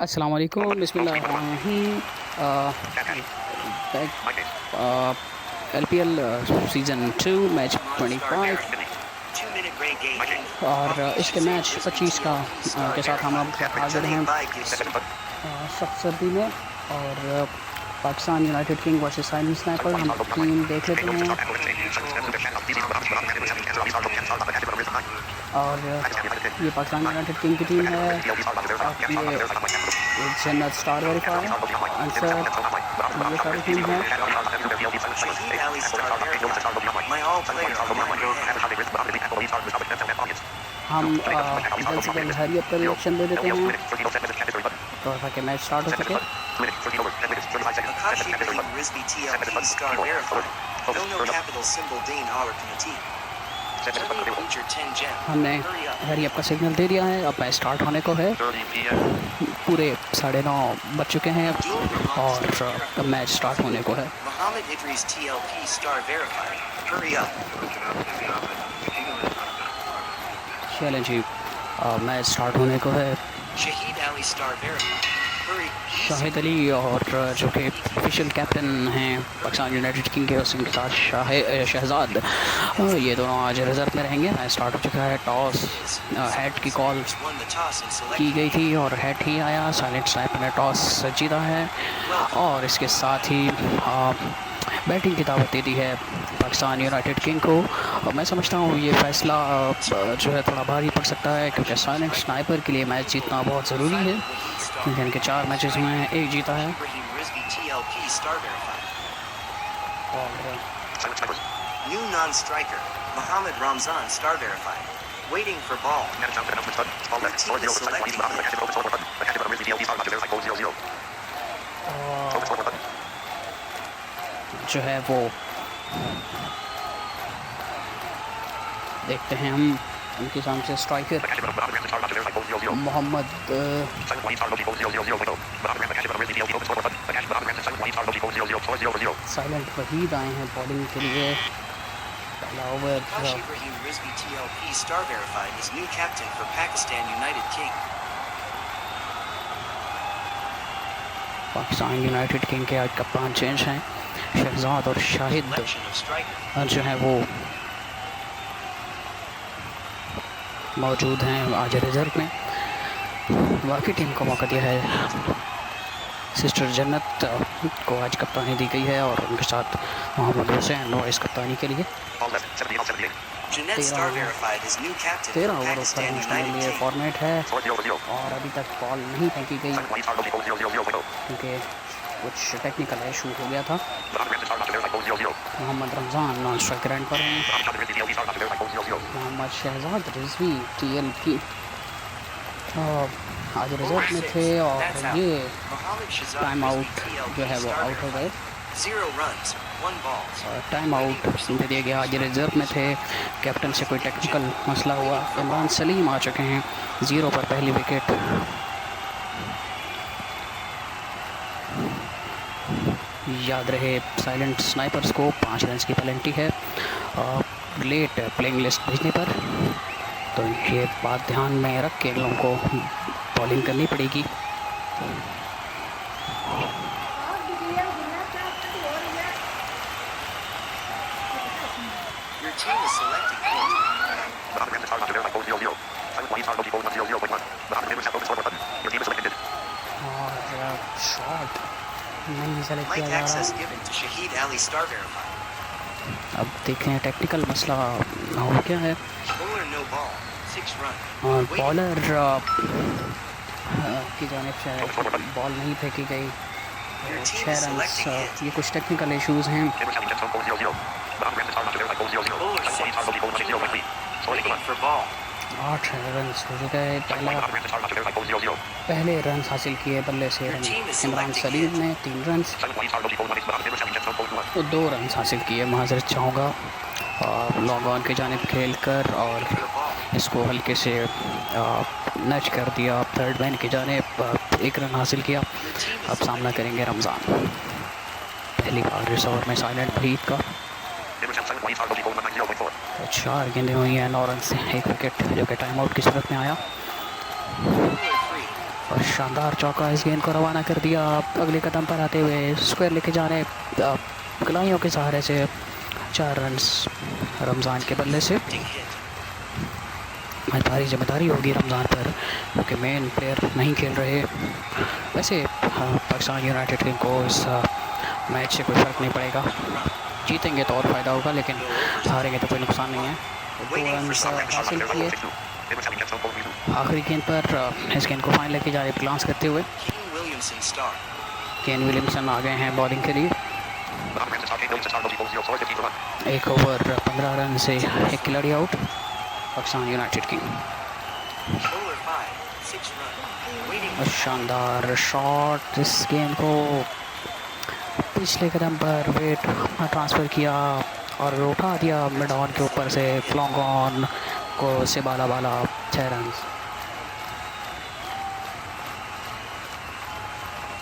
अस्सलाम वालेकुम, बिस्मिल्लाहिर्रहमानिर्रहीम। LPL सीज़न 2 मैच 25 और इसके मैच 25 के साथ हम अब हाजिर हैं सख्त सर्दी में। और Pakistan United king versus silent sniper, हम टीम देख लेते हैं। और ये पाकिस्तान यूनाइटेड किंग की टीम है। ये जन्नत स्टार वेरीफाई आंसर, ये सारी टीम है। हम जल्द से जल्द हरियत का रिएक्शन दे देते हैं तो ताकि मैच स्टार्ट हो सके। हमने हरियप का सिग्नल दे दिया है, अब मैच स्टार्ट होने को है। पूरे 9:30 बज चुके हैं और अब मैच स्टार्ट होने को है। चलें जी, मैच स्टार्ट होने को है। शाहिद अली और जो कि ऑफिशियल कैप्टन हैं पाकिस्तान यूनाइटेड किंग के, उनके साथ शहजाद, ये दोनों आज रिजर्व में रहेंगे। मैच स्टार्ट हो चुका है। टॉस हेड की कॉल की गई थी और हेड ही आया। साइलेंट स्नाइपर ने टॉस जीता है और इसके साथ ही बैटिंग की दावत दे दी है पाकिस्तान यूनाइटेड किंग को। और मैं समझता हूँ ये फ़ैसला जो है थोड़ा भारी पड़ सकता है, क्योंकि साइलेंट स्नाइपर के लिए मैच जीतना बहुत ज़रूरी है, क्योंकि इनके 4 मैचेस में एक जीता है। New non-striker Mohammad Ramzan star verified. Waiting for ball. Team is selecting. जो है वो देखते हैं हम उनके सामने स्ट्राइकर मोहम्मद साइलेंट वहीद आए हैं बॉलिंग के लिए। पहला ओवर पाकिस्तान यूनाइटेड किंग के आज कप्तान चेंज हैं। शहजाद और शाहिद जो है वो मौजूद हैं आज रिजर्व में। बाकी टीम को मौका दिया है। सिस्टर जन्नत को आज कप्तानी दी गई है और उनके साथ मोहम्मद हुसैन वाइस कप्तानी के लिए। 13 ओवर के लिए फॉर्मेट है और अभी तक बॉल नहीं फेंकी गई क्योंकि कुछ टेक्निकल इशू हो गया था। Mohammad Ramzan non strike end पर हैं। मोहम्मद शहजाद रिजवी TLP आज रिजर्व में थे और ये टाइम आउट जो है वो आउट हो गए। टाइम आउट दे दिया गया। आज रिजर्व में थे, कैप्टन से कोई टेक्निकल मसला हुआ। इमरान सलीम आ चुके हैं 0 पर पहली विकेट। याद रहे साइलेंट स्नाइपर्स को 5 रन की पेनल्टी है लेट प्लेइंग लिस्ट भेजने पर, तो ये बात ध्यान में रख के लोगों को बॉलिंग करनी पड़ेगी। और शॉट नहीं सेलेक्ट किया जा रहा। अब देखें टेक्निकल मसला हो क्या है। और बॉलर की जानिब से बॉल नहीं फेंकी गई। 6 रन, ये कुछ टेक्निकल इश्यूज़ हैं। 8 रन हो चुके हैं। पहले रन हासिल किए बल्ले से इमरान सलीम ने 3 रन तो 2 रन हासिल किए। माजरत चाहूँगा लॉन्ग ऑन की जानिब खेल कर और इसको हल्के से नच कर दिया। थर्ड मैन की जानिब 1 रन हासिल किया। अब सामना करेंगे रमज़ान। पहली बार इस ओवर में साइलेंट वहीद का 4 गेंदें हुई हैं, 9 रन से 1 विकेट जो कि टाइम आउट की सूरत में आया। और शानदार चौका इस गेंद को रवाना कर दिया अगले कदम पर आते हुए, स्क्वायर लेके जा रहे कलाइयों के सहारे से 4 रन रमज़ान के बल्ले से। आज भारी जिम्मेदारी होगी रमज़ान पर क्योंकि मेन प्लेयर नहीं खेल रहे। वैसे पाकिस्तान यूनाइटेड टीम को इस मैच से कोई फ़र्क नहीं पड़ेगा, जीतेंगे तो और फ़ायदा होगा, लेकिन हारेंगे तो कोई नुकसान नहीं है। 2 रन हासिल किए आखिरी गेंद पर। इस गेंद को फाइन लेके जा रहे ग्लांस करते हुए। केन विलियमसन आ गए हैं बॉलिंग के लिए। 1 ओवर 15 रन से 1 खिलाड़ी आउट पाकिस्तान यूनाइटेड की। शानदार शॉट, इस गेंद को पिछले कदम पर वेट ट्रांसफ़र किया और उठा दिया मिड ऑन के ऊपर से, लॉन्ग ऑन को से बाला 6 रन।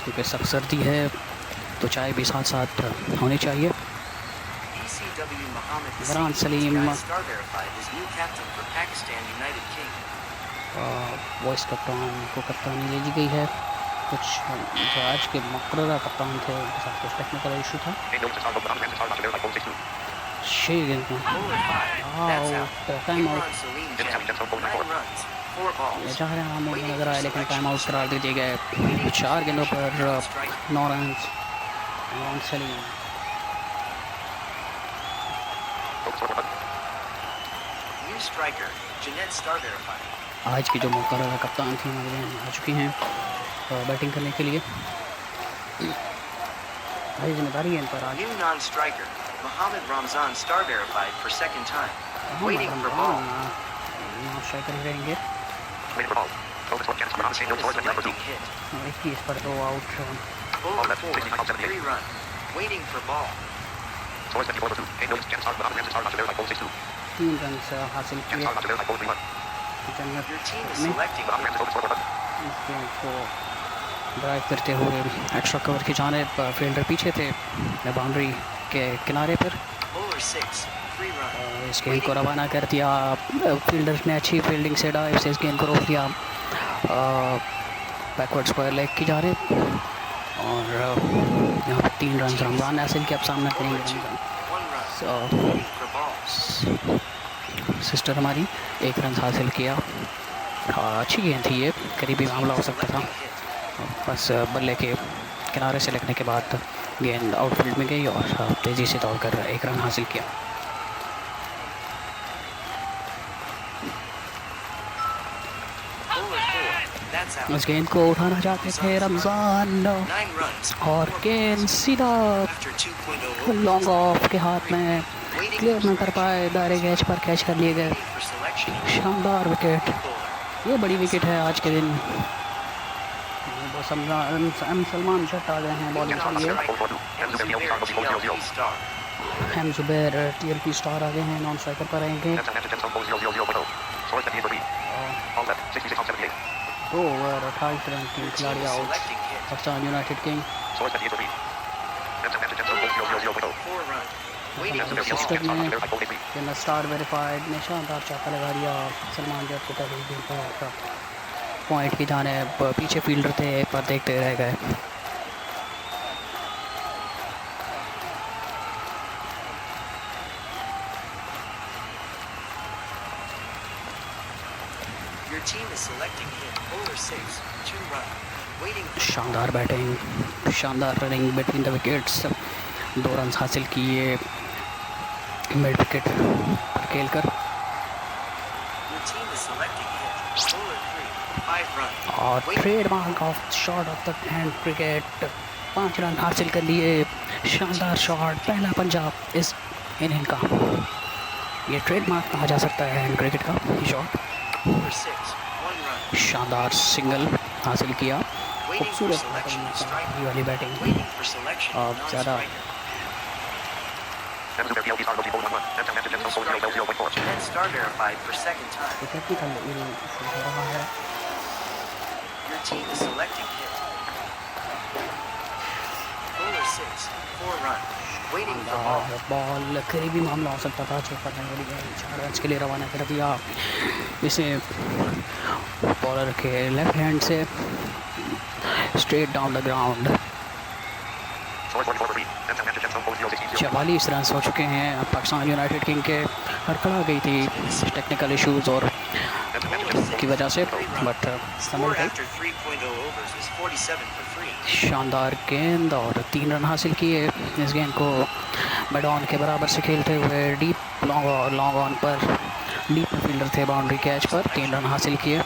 क्योंकि सख्त सर्दी है तो चाय भी साथ साथ होनी चाहिए। इमरान सलीम वॉइस कप्तान को कप्तानी ले ली गई है। कुछ जो आज के मुकर्रर कप्तान थे उनके साथ कुछ टेक्निकल इशू था। 6 गेंद टाइम आउट जहाँ मोड में नजर आया, लेकिन टाइम आउट करार दे दिए गए। 4 गेंदों पर 9 रन। इमरान सलीम आज की जो मुकर्रर कप्तान थी आ चुकी हैं बैटिंग करने के लिए। भारी जिम्मेदारी है इन पर आज। Mohamed Ramzan star verified for second time. Waiting for ball. Striker रहेंगे। और 21 पर 2 out. 3 run. Waiting for ball. 3 run हासिल किए। को ड्राइव करते हुए एक्स्ट्रा कवर की जानिब फील्डर पीछे थे बाउंड्री के किनारे पर। इस गेंद को रवाना कर दिया, फील्डर ने अच्छी फील्डिंग से डाइव से इस गेंद को रोक दिया बैकवर्ड स्क्वायर लेग की जानिब। और यहाँ पर 3 रन रमज़ान ने हासिल किया। अब सामना करेंगे सिस्टर हमारी। 1 रन हासिल किया। अच्छी गेंद थी ये, करीबी मामला हो सकता था, बस बल्ले के किनारे से लगने के बाद गेंद आउटफील्ड में गई और तेज़ी से दौड़कर 1 रन हासिल किया। उस गेंद को उठाना चाहते थे रमज़ान और गेंद सीधा लॉन्ग ऑफ के हाथ में क्लियर न कर पाए, दायरे कैच पर कैच कर लिए गए। शानदार विकेट, ये बड़ी विकेट है आज के दिन। सलमान शट आ गए हैं बॉलिंग के लिए। हम जुबैर TLP स्टार आ गए हैं, नॉन स्ट्राइकर पर रहेंगे। 2 ओवर 28 रन की खिलाड़ी out Pakistan United king. Sister ने स्टार वेरीफाइड ने शानदार चौका लगा दिया सलमान जट को पहले गेंद पर पॉइंट की जाने पीछे फील्डर थे पर देखते रह गए। शानदार बैटिंग, शानदार running between the wickets. 2 run हासिल किए मिड विकेट पर खेलकर। और trademark of shot of the hand cricket, 5 run हासिल कर लिए। शानदार शॉट, पहला पंजाब इस इनिंग का। ये ट्रेडमार्क कहा जा सकता है हैंड क्रिकेट का ये शॉट। शानदार सिंगल हासिल किया। खूबसूरत वाली बैटिंग। अब ज़्यादा टेक्निकल हो रहा है। Bowler 6, 4 run. Waiting for ball. Ball करीबी मामला हो सकता था, चौका करने वाली गेंद 4 रन के लिए रवाना कर दिया इसे बॉलर के लेफ्ट हैंड से straight down the ground. 44 run हो चुके हैं। पाकिस्तान यूनाइटेड किंग के हड़बड़ा गई थी टेक्निकल इश्यूज और की वजह से, बट संभल Score गई। after 3.0 overs is 47 for 3. शानदार गेंद और 3 रन हासिल किए। इस गेंद को मिड ऑन के बराबर से खेलते हुए डीप लॉन्ग ऑन पर डीप फील्डर थे बाउंड्री कैच पर 3 रन हासिल किए।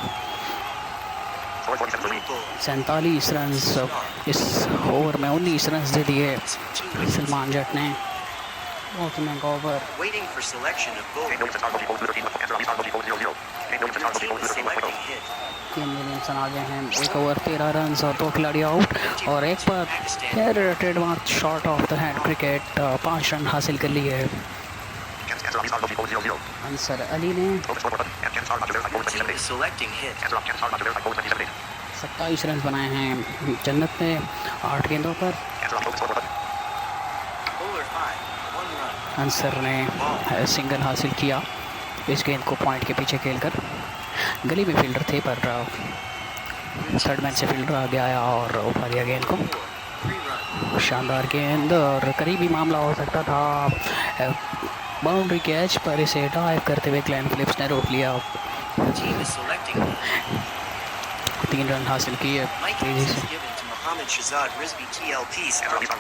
47 रन इस ओवर में 19 रन दे दिए सलमान जट ने। Opening over Waiting for selection of goal. Your team is selecting hit. Kane Williamson आगे हैं। 1 ओवर 13 रन और 2 खिलाड़ी आउट और एक पर फिर trademark shot of the hand cricket 5 run हासिल कर लिए। अंसर अली ने Your team is selecting hit. 27 run बनाए हैं। जन्नत ने 8 गेंदों पर। Bowler 5, 1 run. अंसर ने सिंगल हासिल किया इस गेंद को पॉइंट के पीछे खेलकर। गली में फील्डर थे पर थर्ड मैन से फील्डर आगे आया और उठा लिया गेंद को। 3 run. शानदार गेंद और करीबी मामला हो सकता था। बाउंड्री कैच पर इसे डाइव करते हुए ग्लेन फिलिप्स ने रोक लिया। Your team is selecting hit. 3 run हासिल किए Mike तेजी is से। given to Mohammad Shahzad Rizvi TLP.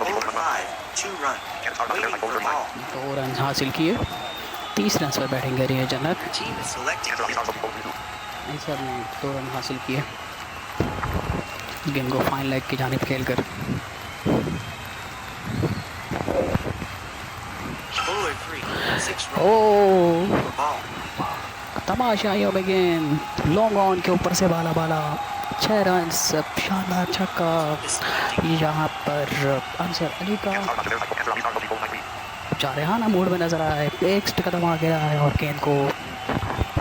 Bowler 5, 2 run. Waiting for ball. 2 run हासिल किए। 30 रन पर बैटिंग करी है जन्नत। Your team is selecting hit. Ansar ने 2 रन हासिल किए गेंद को फाइन लेग की जानिब खेलकर। Bowler 3, 6 run. O For ball. तमाशाइयों में गेंद लॉन्ग ऑन के ऊपर से बाला 6 रन। शानदार छक्का यहाँ पर अंसर अली का जारहाना मूड में नजर आया है। नेक्स्ट कदम आ गया है और गेंद को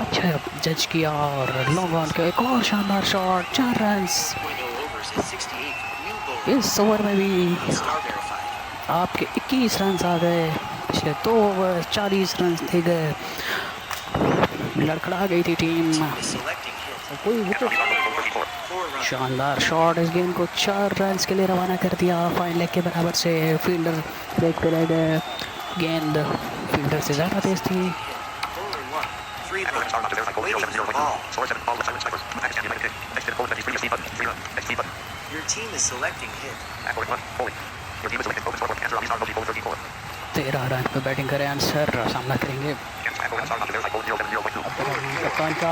अच्छा जज किया और लॉन्ग ऑन के एक और शानदार shot 4 run. 3.0 overs is 68 for new bowler. इस ओवर में भी Star verified. आपके 21 रन आ गए। पिछले 2 ओवर 40 रन थे गए। लड़खड़ा गई थी टीम। Is selecting hit. कोई विकेट 4 run. शानदार शॉट इस गेंद को 4 रन के लिए रवाना कर दिया। फाइन लेग के बराबर से फील्डर देखते रह गए। गेंद फील्डर से ज़्यादा तेज थी। Bowler 1, 3 run. Waiting for ball. Your team is selecting hit. 13 run पे बैटिंग करें अंसर सामना करेंगे कप्तान का।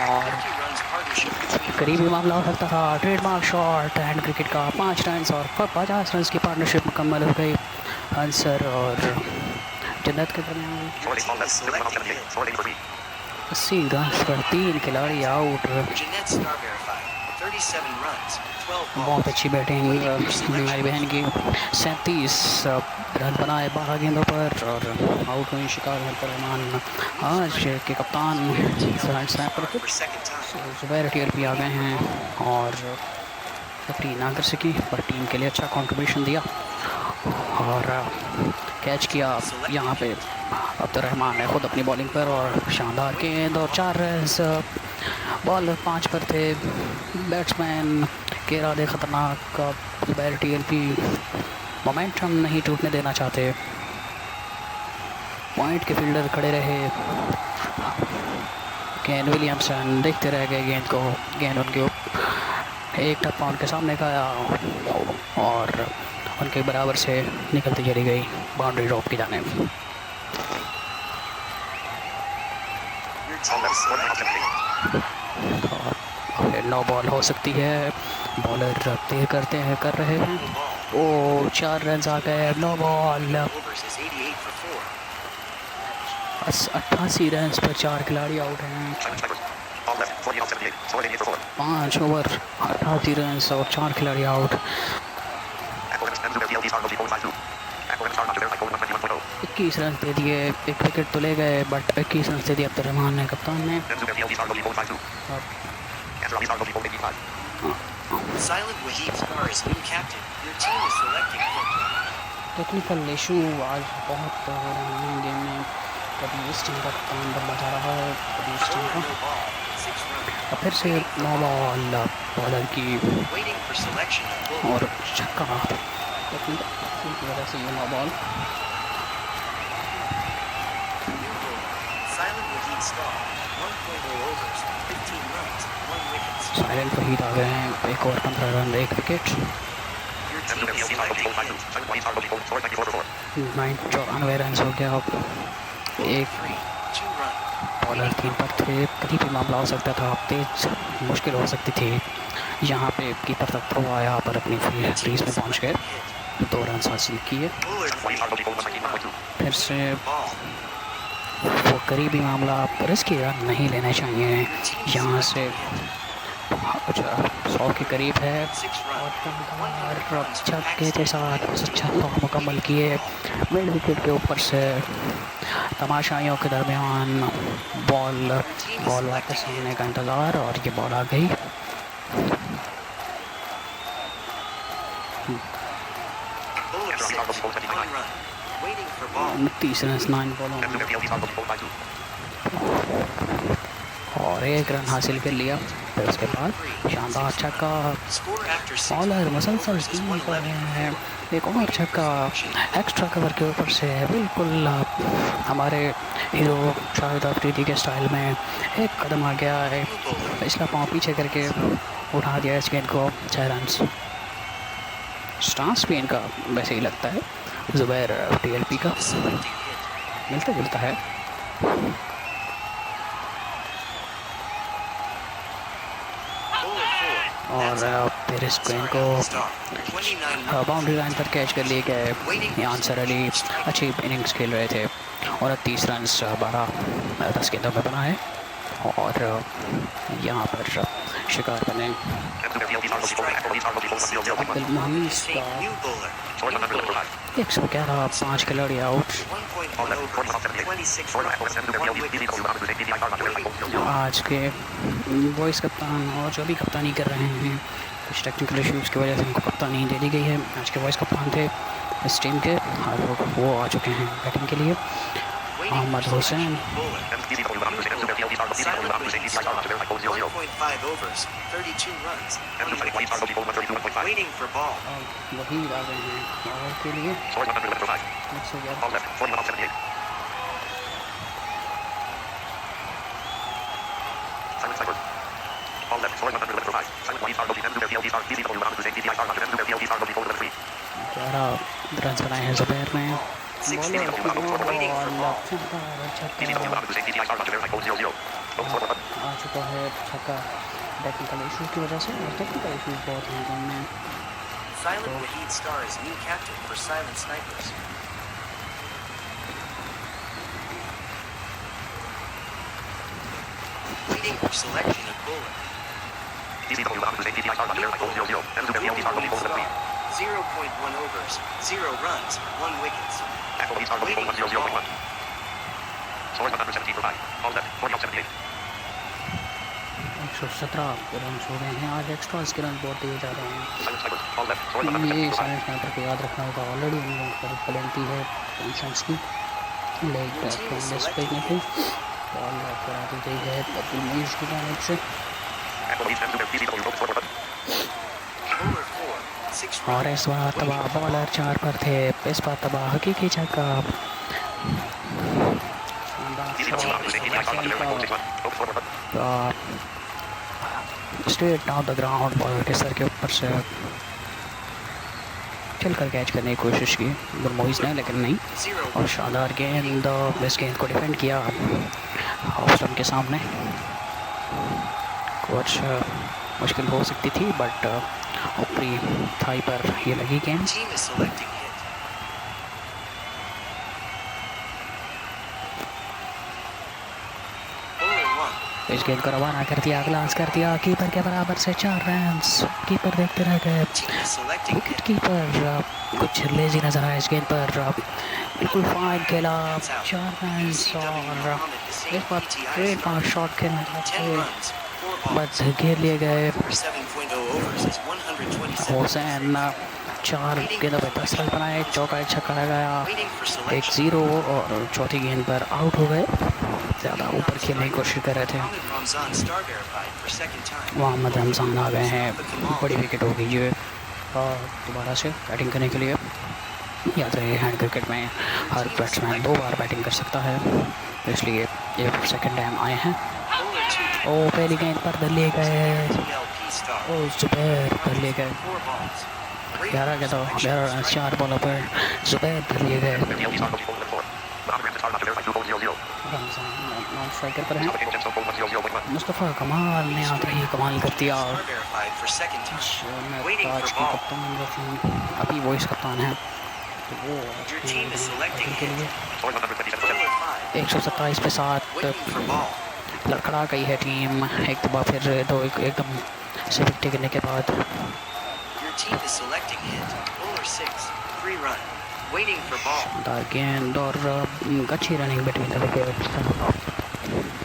और 50 runs partnership between करीबी मामला हो सकता था। ट्रेडमार्क शॉट हैंड क्रिकेट का 5 रन और 50 रन की पार्टनरशिप मुकम्मल हो गई अंसर और जन्नत के दरमियान। Your team is selecting hit. 80 run पर 3 खिलाड़ी out. Jeanette Star verified. 37 runs, 12 balls. बहुत अच्छी बैटिंग मेरी बहन की। 37 रन बनाए 12 गेंदों पर और आउट हुई शिकार रहमान। आज के कप्तान स्नैपर For second time. जुबैर टीएलपी आ गए हैं और 15 ना कर सकी पर टीम के लिए अच्छा कंट्रीब्यूशन दिया और कैच किया यहाँ पे अब्दुर्रहमान ने खुद अपनी बॉलिंग पर और शानदार गेंद और 4 रन। बॉल 5 पर थे। बैट्समैन के इरादे ख़तरनाक। जुबैर टीएलपी मोमेंटम नहीं टूटने देना चाहते। पॉइंट के फील्डर खड़े रहे। केन विलियमसन देखते रह गए गेंद को। गेंद उनके एक टप्पा उनके सामने का आया और उनके बराबर से निकलती चली गई बाउंड्री ड्रॉप की जाने। Your team is selecting hit. और 9 बॉल हो सकती है। बॉलर देर कर रहे हैं। ओ 4 रन आ गए। 9 ball Overs is 88 for 4. 88 run पर 4 खिलाड़ी आउट हैं। 5 ओवर 88 रन और 4 खिलाड़ी आउट। 21 रन दे दिए। एक विकेट तो ले गए बट 21 रन दे दिए अब्दुर्रहमान ने कप्तान ने। Silent Wahid Star is new captain. Your team is selecting hit. Technical issue आज बहुत हो रहे हैं गेम में। कभी इस टीम का कप्तान बल्ला जा रहा है, कभी इस टीम Bowler का। no ball. 6 runs. और फिर से नो बॉल बॉलर की Waiting for selection of bowler. और छक्का। टेक्निकल इशू की वजह से ये no ball. New bowler. Silent Wahid Star. 1.0 overs. 15 runs. 1 wickets. Silent Waheed आ गए हैं, 1 over 15 run 1 wicket. Your team is selecting hit. 94 run हो गया। अब एक 3. 2 runs. बॉलर 3 पर थे, कहीं भी मामला हो सकता था, तेज मुश्किल हो सकती थी। यहाँ पे कीपर तक थ्रो आया पर अपनी क्रीज में पहुँच गए, 2 रन हासिल किए। Bowler 3. 2 runs. फिर से Ball. वो करीबी मामला, रिस्की रन नहीं लेने चाहिए। यहाँ से 100 के करीब है 6 और runs. छक्के के साथ अच्छा मुकम्मल किए। मिड विकेट के ऊपर से तमाशाइयों के दरमियान बॉल वापस आने का इंतज़ार और ये बॉल आ गई। Bowler 6. 1 run. Waiting for ball. 29 run 9 बॉलों में और 1 रन हासिल कर लिया। फिर उसके बाद शानदार छक्का। Score after 6. बॉलर मुसलसल टीम कर रहे हैं। एक और छक्का एक्स्ट्रा कवर के ऊपर से बिल्कुल हमारे हीरो शाहिद अफरीदी के स्टाइल में एक कदम आ गया है, पिछला पाँव पीछे करके उठा दिया इस गेंद को। 6 रन। स्टांस भी इनका वैसे ही लगता है जुबैर TLP का, Selecting hit. मिलता जुलता है। Bowler 4. और फिर इस गेंद को Star. 29 बाउंड्री लाइन पर कैच कर लिए गए। यहाँ अंसर अली अच्छी इनिंग्स खेल रहे थे और 30 रन 10 गेंदों में बनाए। और यहाँ पर शिकार बने अब्दुल मुहीस का। New bowler. 111 5 खिलाड़ी आउट। 1.1 overs. 26 runs. 1 wicket. आज के वॉइस कप्तान और जो भी कप्तानी कर रहे हैं, कुछ टेक्निकल इश्यूज़ की वजह से उनको कप्तानी दे दी गई है। आज के वॉइस कप्तान थे इस टीम के और वो आ चुके हैं बैटिंग के लिए। Mohammad Hussain 1.5 overs. 32 runs. 1 wicket. Waiting for ball. वही आ गए हैं ओवर के लिए। 111 रन बनाए हैं जुबैर ने। बॉलर आ चुका है छक्का टेक्निकल इशू की वजह से। और टेक्निकल इशूज़ बहुत हैं गेम में। Silent Wahid Star is new captain for Silent Snipers. Waiting for selection of bowler. 0.1 overs. 0 runs. 1 wicket. Waiting for ball. 117 run हो गए हैं। आज एक्स्ट्रास के रन बहुत तेज आ रहे हैं। ये साइलेंट स्नाइपर को याद रखना होगा। ऑलरेडी उन लोगों पर पेनल्टी है पेंशंस की लेग प्रोग्रेस पे नहीं बॉल करा दी गई है अब्दुल मुईस की जानिब से। Bowler 4. 6 और runs. इस बार तबाह बॉलर 4 पर थे, इस बार तबाह हकीकी छक्का। Straight down the ground bowler के सर के ऊपर से चलकर कैच करने की कोशिश की अब्दुल मुईस ने, लेकिन नहीं। 0 और शानदार गेंद इस गेंद को डिफेंड किया ऑफ स्टंप के सामने। कुछ मुश्किल हो सकती थी बट ऊपरी थाई पर ये लगी गेंद। Team is selecting hit. Bowler 1. इस गेंद को रवाना कर दिया, ग्लास कर दिया कीपर के बराबर से। 4 रन। कीपर देखते रह गए। Team is selecting wicket hit. Keeper कुछ लेजी नजर आया इस गेंद पर। बिल्कुल फाइन खेला। 4 रन और इस बार ग्रेट 5 शॉट खेलना 10 चाहते runs. 4 बस घेर लिए गए। For 7.0 overs is 127. हुसैन 4 गेंदों पे 10 रन बनाए, चौका एक छक्का लगाया, Waiting for 1-0 selection. और चौथी गेंद पर आउट हो गए। ज़्यादा ऊपर खेलने की कोशिश कर रहे थे। Mohammad Ramzan star verified for second time. Mohammad Ramzan आ गए हैं, बड़ी विकेट हो गई है दोबारा से बैटिंग करने के लिए। याद रहे हैंड क्रिकेट में हर बैट्समैन 2 बार बैटिंग कर सकता है, तो इसलिए ये सेकंड टाइम आए हैं। Bowler 2. ओ पहली गेंद पर दल लिए गए, TLP star. ओ जुबैर दल लिए गए। 4 balls. Waiting 11 के तो 11 रन 4 बॉलों पर जुबैर दल लिए गए। नॉन स्ट्राइकर पर हैं। मुस्तफ़ा कमाल ने आते ही कमाल कर दिया। star verified for second time. मैं Waiting ताज for के ball. कप्तान रफीन अभी वॉइस कप्तान है, तो वो Your team is selecting के लिए Bowler 5. 127 पे 7 Waiting for ball. लड़खड़ा गई है टीम। एक दफा फिर एकदम से विकेट गिरने के बाद Your team is selecting hit. Bowler 6. 3 run. Waiting for ball. शानदार गेंद और अच्छी running between the wicket.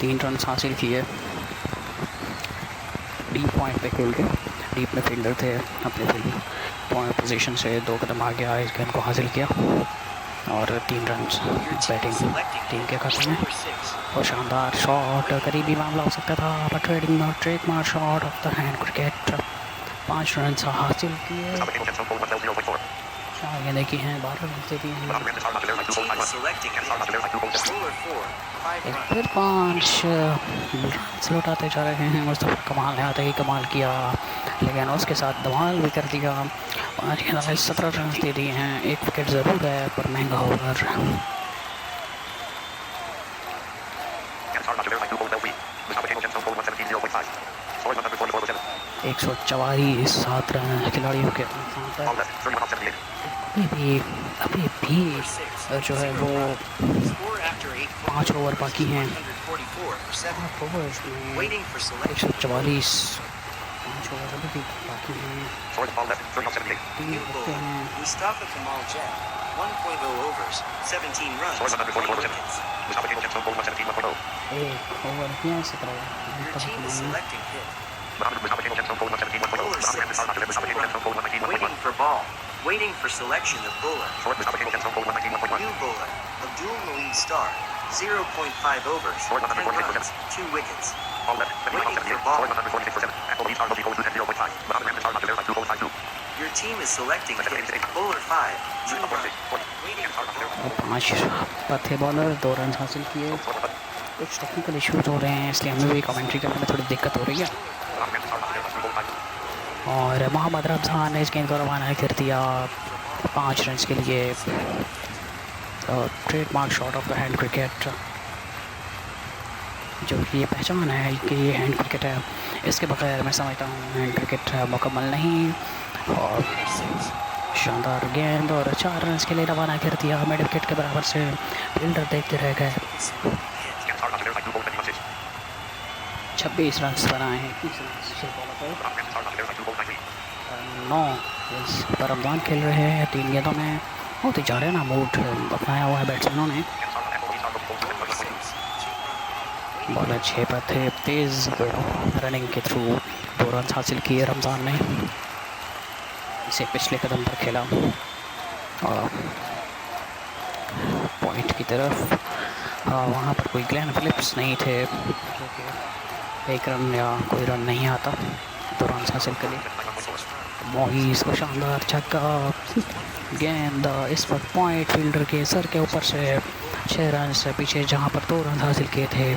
3 run हासिल किए डीप पॉइंट पे खेल के। डीप में फील्डर थे, अपने फील्ड पॉइंट पोजीशन से 2 कदम आगे आए, इस गेंद को हासिल किया और 3 रन बैटिंग टीम के खाते में। Bowler 6. और शानदार शॉट, करीबी मामला हो सकता था, पर trading trademark shot of the hand cricket. 5 run हासिल किए। 4 गेंदें की हैं, 12 रन से दिए हैं। Team is selecting hit. Bowler 4. 5 एक run. फिर 5 रन लौटाते जा रहे हैं। मुस्तफ़ा कमाल ने आते ही कमाल किया, लेकिन उसके साथ धमाल भी कर दिया। 5 गेंदों में 17 रन दे दिए हैं। 1 विकेट ज़रूर है, पर महंगा ओवर। 144 7 रन खिलाड़ियों के अभी भी जो है वो Score after 8 5 ओवर बाकी हैं। 144 for 7. 8 ओवर्स में Waiting for selection. 144 5 ओवर अभी भी बाकी हैं। New bowler. Mustafa Kamal Jet. 1.0 overs. 17 runs. 3 wickets. 1 over में 17 Your team is selecting hit. Run. Bowler 6. Waiting for ball. Waiting for selection of bowler. New bowler. Abdul Moeen Star. 0.5 overs. 10 runs. 2 wickets. Waiting for ball. Your team is selecting hit. Bowler 5. 2 runs. Waiting for ball. 5 पर थे bowler, 2 run हासिल किए। कुछ technical issues हो रहे हैं, इसलिए हमें भी कमेंट्री करने में थोड़ी दिक्कत हो रही है। और मोहम्मद रमज़ान ने इस गेंद को रवाना कर दिया 5 रन के लिए। Trademark shot of the hand cricket, जो कि ये पहचान है कि ये हैंड क्रिकेट है। इसके बगैर मैं समझता हूँ हैंड क्रिकेट मुकम्मल नहीं। और शानदार गेंद और 4 रन के लिए रवाना कर दिया मिड विकेट के बराबर से। फील्डर देखते रह गए। 26 रन बनाए हैं 30 9 पर रमज़ान खेल रहे हैं 3 गेंदों में। बहुत ही ज़्यादा ना मूड अपनाया हुआ है बैट्समैनों ने। बॉलर 6 पर थे, तेज़ रनिंग के थ्रू 2 रन हासिल किए रमज़ान ने। इसे पिछले कदम पर खेला और पॉइंट की तरफ। वहाँ पर कोई ग्लेन फिलिप्स नहीं थे, क्योंकि 1 रन या कोई रन नहीं आता 2 रन हासिल के लिए। मोइस को शानदार छक्का, गेंद इस वक्त पॉइंट फील्डर के सर के ऊपर से 6 रन से पीछे जहाँ पर 2 रन हासिल किए थे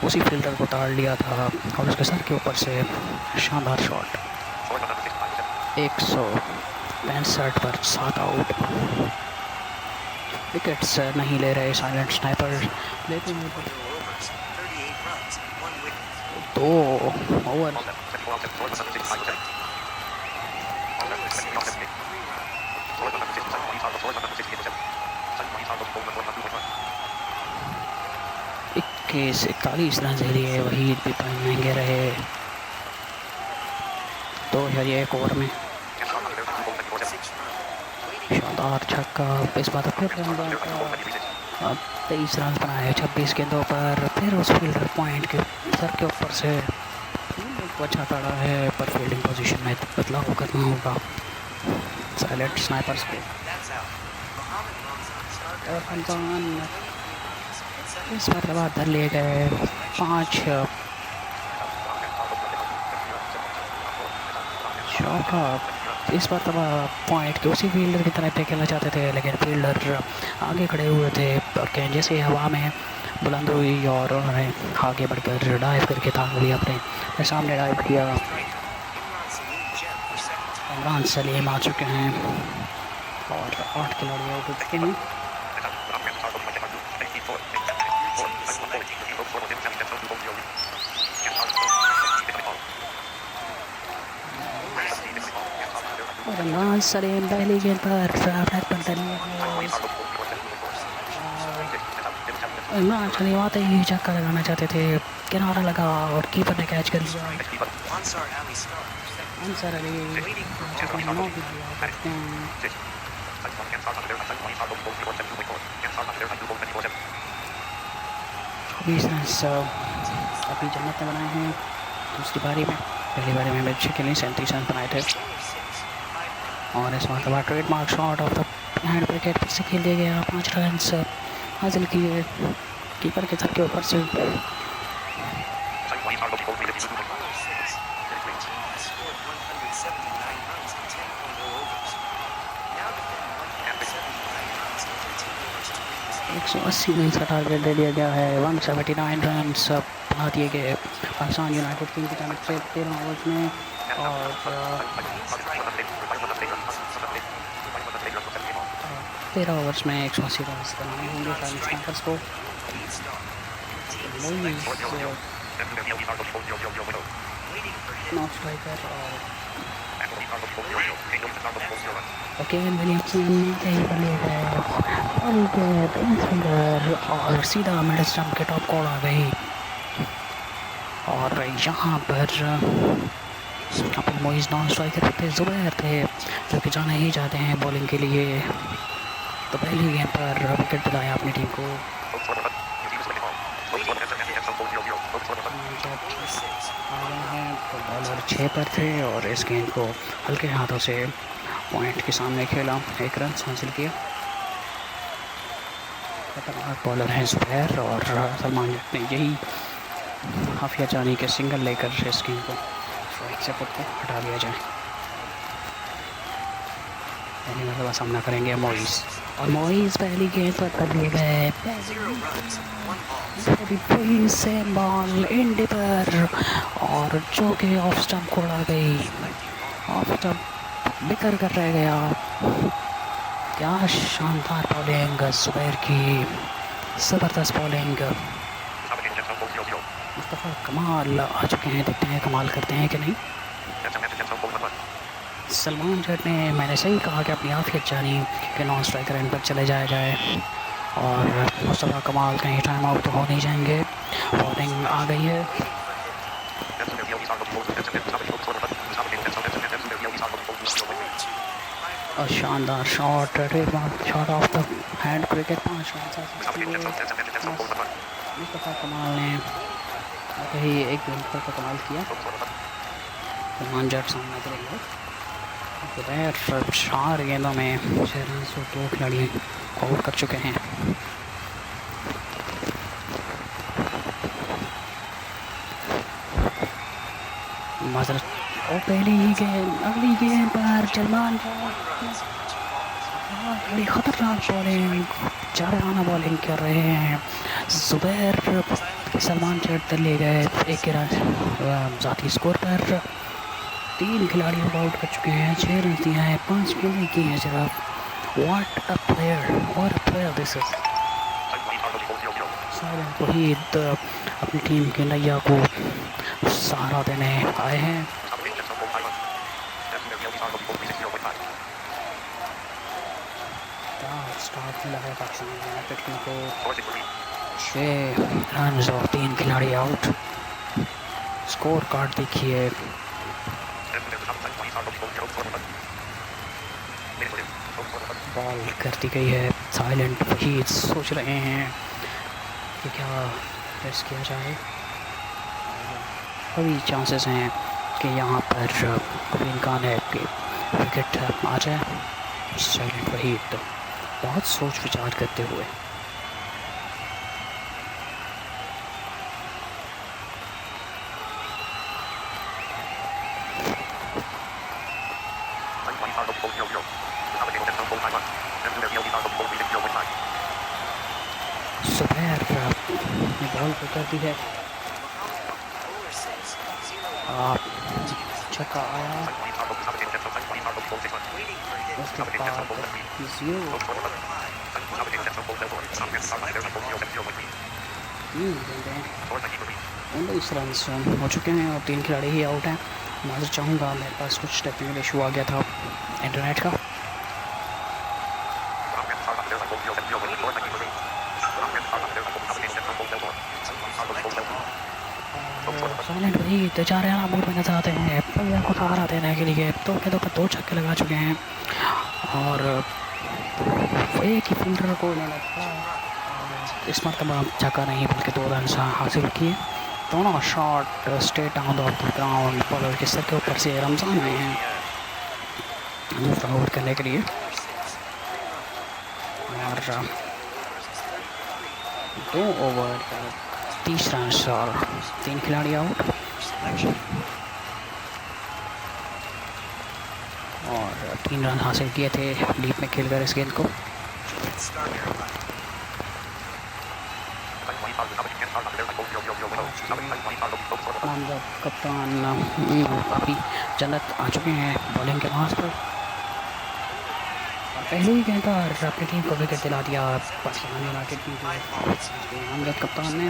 उसी फील्डर को ताड़ लिया था और उसके सर के ऊपर से शानदार शॉट। 165 पर 7 आउट। विकेट्स नहीं ले रहे साइलेंट स्नाइपर, लेकिन 2 ओवर 41 रन के लिए वहीद भी महंगे रहे। तो ये 1 ओवर में शानदार छक्का, इस बार फिर रमज़ान का 23 रन बनाए 26 गेंदों पर। फिर उस फील्डर पॉइंट के सर के ऊपर से तो अच्छा पड़ा है, पर फील्डिंग पोजीशन में बदलाव करना होगा साइलेंट स्नाइपर्स को। That's out. Mohammed Ramzan started और by रमजान second इस मतलब धर लिए गए 5 चौका। इस बार तब पॉइंट के उसी फील्डर की तरफ पे खेलना चाहते थे, लेकिन फील्डर आगे खड़े हुए थे और गेंद जैसे हवा में बुलंद हुई और उन्होंने आगे बढ़कर डाइव करके थाम लिया, अपने सामने डाइव किया। Imran Salim Jem for second. Imran Salim आ चुके हैं और 8 खिलाड़ी आउट हो चुके हैं। और इमरान सलीम पहली गेंद पर बैट पर डलिए गए। इमरान सलीम आते ही चक्का लगाना चाहते थे, किनारा लगा और कीपर ने कैच कर लिया। Ansar Ali started answer Ali waiting for चौका ball. 9 करते हैं। चौबीस रन अभी जन्नत ने बनाए हैं दूसरी पारी में। पहली पारी में मैच के लिए 37 रन बनाए थे और इस बार trademark shot of the hand wicket फिर से खेल दिया गया। 5 रन हासिल किए कीपर के छक्के ऊपर से। Scored 179 runs in 10.0 overs. Now defending 179 runs in 13 overs to win this game. 180 run का टारगेट दे दिया गया है। 179 रन बना दिए गए पाकिस्तान यूनाइटेड टीम की तरफ से 13 ओवर्स में। और 13 ओवर्स में 180 रन बनाने होंगे पाकिस्तान को। नॉट स्ट्राइकर और केन विलियमसन पर लिए गए और फिंगर और सीधा मिड स्टंप के टॉप कॉर्ड आ गई। और यहाँ पर अपने मोइज नॉन स्ट्राइकर थे, जुबैर थे जो कि जाना ही चाहते हैं बॉलिंग के लिए। तो पहली गेंद पर विकेट दिलाया अपनी टीम को। तो बॉलर 6 पर थे और इस गेंद को हल्के हाथों से पॉइंट के सामने खेला, 1 रन हासिल किया। खतरनाक बॉलर हैं जुबैर और सलमान जट ने यही हाफिया जानी के सिंगल लेकर इस गेंद को स्ट्राइक से खुद को हटा दिया जाए। पहली मतलब सामना करेंगे मोइज और मोइज पहली गेंद पर कर लिए गए। 0 runs, 1 ball. सेम बॉल इंडी पर और जो कि ऑफ स्टंप को उड़ा गई। ऑफ स्टंप बिकर कर रह गया। क्या शानदार बॉलिंग जुबैर की, ज़बरदस्त बॉलिंग। मुस्तफ़ा कमाल आ चुके हैं, देखते हैं कमाल करते हैं कि नहीं। सलमान जट ने, मैंने सही कहा कि अपनी आफियत जानी कि नॉन स्ट्राइकर एंड पर चले जाए और मुस्तफ़ा कमाल कहीं टाइम आउट तो हो नहीं जाएंगे। वार्निंग आ गई है। और शानदार shot, trademark shot of the hand cricket. 5 run Mustafa कमाल ने कहीं एक गेंद पर तो कमाल किया। सलमान जट सामने करेंगे। जुबैर 4 गेंदों में 6 रन से 2 खिलाड़ी आउट कर चुके हैं। माजरत और पहली ही गेंद, अगली गेंद पर सलमान बड़ी खतरनाक बॉलिंग, जारहाना बॉलिंग कर रहे हैं जुबैर। सलमान जट ले गए 1 रन ज़ाती स्कोर पर। 3 खिलाड़ी आउट कर चुके हैं, 6 रन दिए हैं, 5 गेंदें की हैं सिर्फ। What a player this is. Silent Waheed अपनी टीम के नैया को सहारा देने आए हैं। स्टार्ट मिला है पाकिस्तान यूनाइटेड टीम को। 6 रन और 3 खिलाड़ी आउट। स्कोर कार्ड देखिए। बॉल कर दी गई है। साइलेंट वहीद सोच रहे हैं कि क्या टेस्ट किया जाए। अभी चांसेस हैं कि यहाँ पर कोई इम्कान है कि विकेट आ जाए। साइलेंट वहीद बहुत सोच विचार करते हुए सुबह ने बॉल को कर दी है। छक्का आया, उसके बाद 19 रन हो चुके हैं और 3 खिलाड़ी ही आउट हैं। माजर चाहूँगा, मेरे पास कुछ टेक्निकल इशू आ गया था इंटरनेट का। साइलेंट वही तो जा रहे हैं मूड में नजर आते हैं प्लेयर को सहारा देने के लिए। तो गेंदों पर 2 छक्के लगा चुके हैं और एक ही फील्डर को इन्होंने इस मरतबा छक्का नहीं बल्कि 2 रन हासिल किए। दोनों shot straight on off the ground bowler के सर के ऊपर से रमजान आए हैं दूसरा ओवर करने के लिए। और 2 ओवर 30 रन और 3 खिलाड़ी आउट और 3 रन हासिल किए थे डीप में खेलकर इस गेंद को। नामजद कप्तान अभी जन्नत आ चुके हैं बॉलिंग के मार्ग पर। पहले ही गेंद पर अपनी टीम को विकेट दिला दिया पाकिस्तान यूनाइटेड टीम के नामजद कप्तान ने।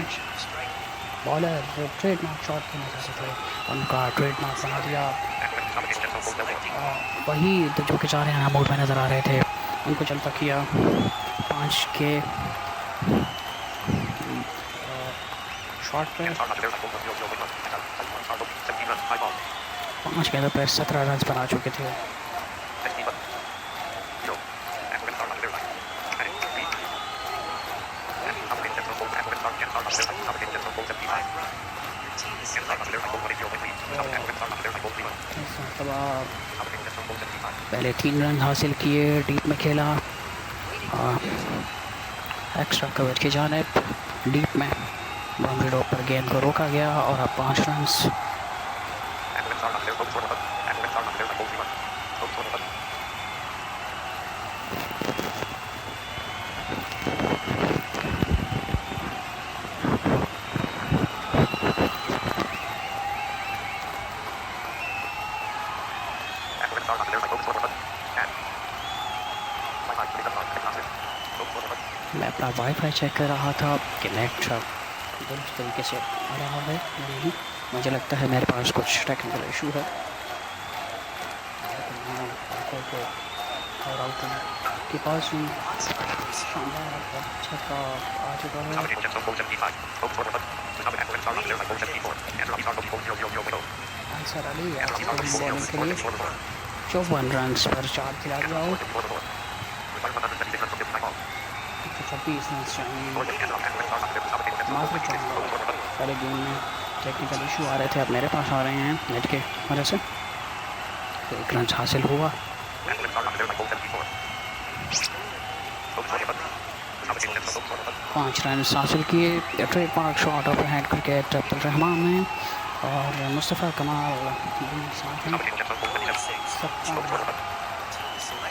बॉलर ट्रेडमार्क शॉट खेलना चाहते थे, उनका ट्रेडमार्क बना दिया। वही जो कि 4 रन मोड में नज़र आ रहे थे उनको चलता किया। 5 के शॉट पे 5 गेंदों पर 17 रन बना चुके थे। पहले 3 रन हासिल किए, डीप में खेला, एक्स्ट्रा कवर की जानिब डीप में बाउंड्री डॉग पर गेंद को रोका गया और अब 5 रन। मैं अपना वाईफाई चेक कर रहा था कि नेट दुरुस्त तरीके से आ रहा है नहीं। मुझे लगता है मेरे पास कुछ टेक्निकल इशू है और आउट के पास हूँ। शानदार छक्का आ चुका है। अंसर अली बॉलिंग के लिए 54 रन पर 4 खिलाड़ी आउट। 26 रन चाहिए। पहले गेम में टेक्निकल इशू आ रहे थे, अब मेरे पास आ रहे हैं नेट के वजह से। तो 1 रन हासिल हुआ। 5 रन हासिल किए। Trademark shot of hand cricket Abdul Rahman ने और मुस्तफ़ा कमाल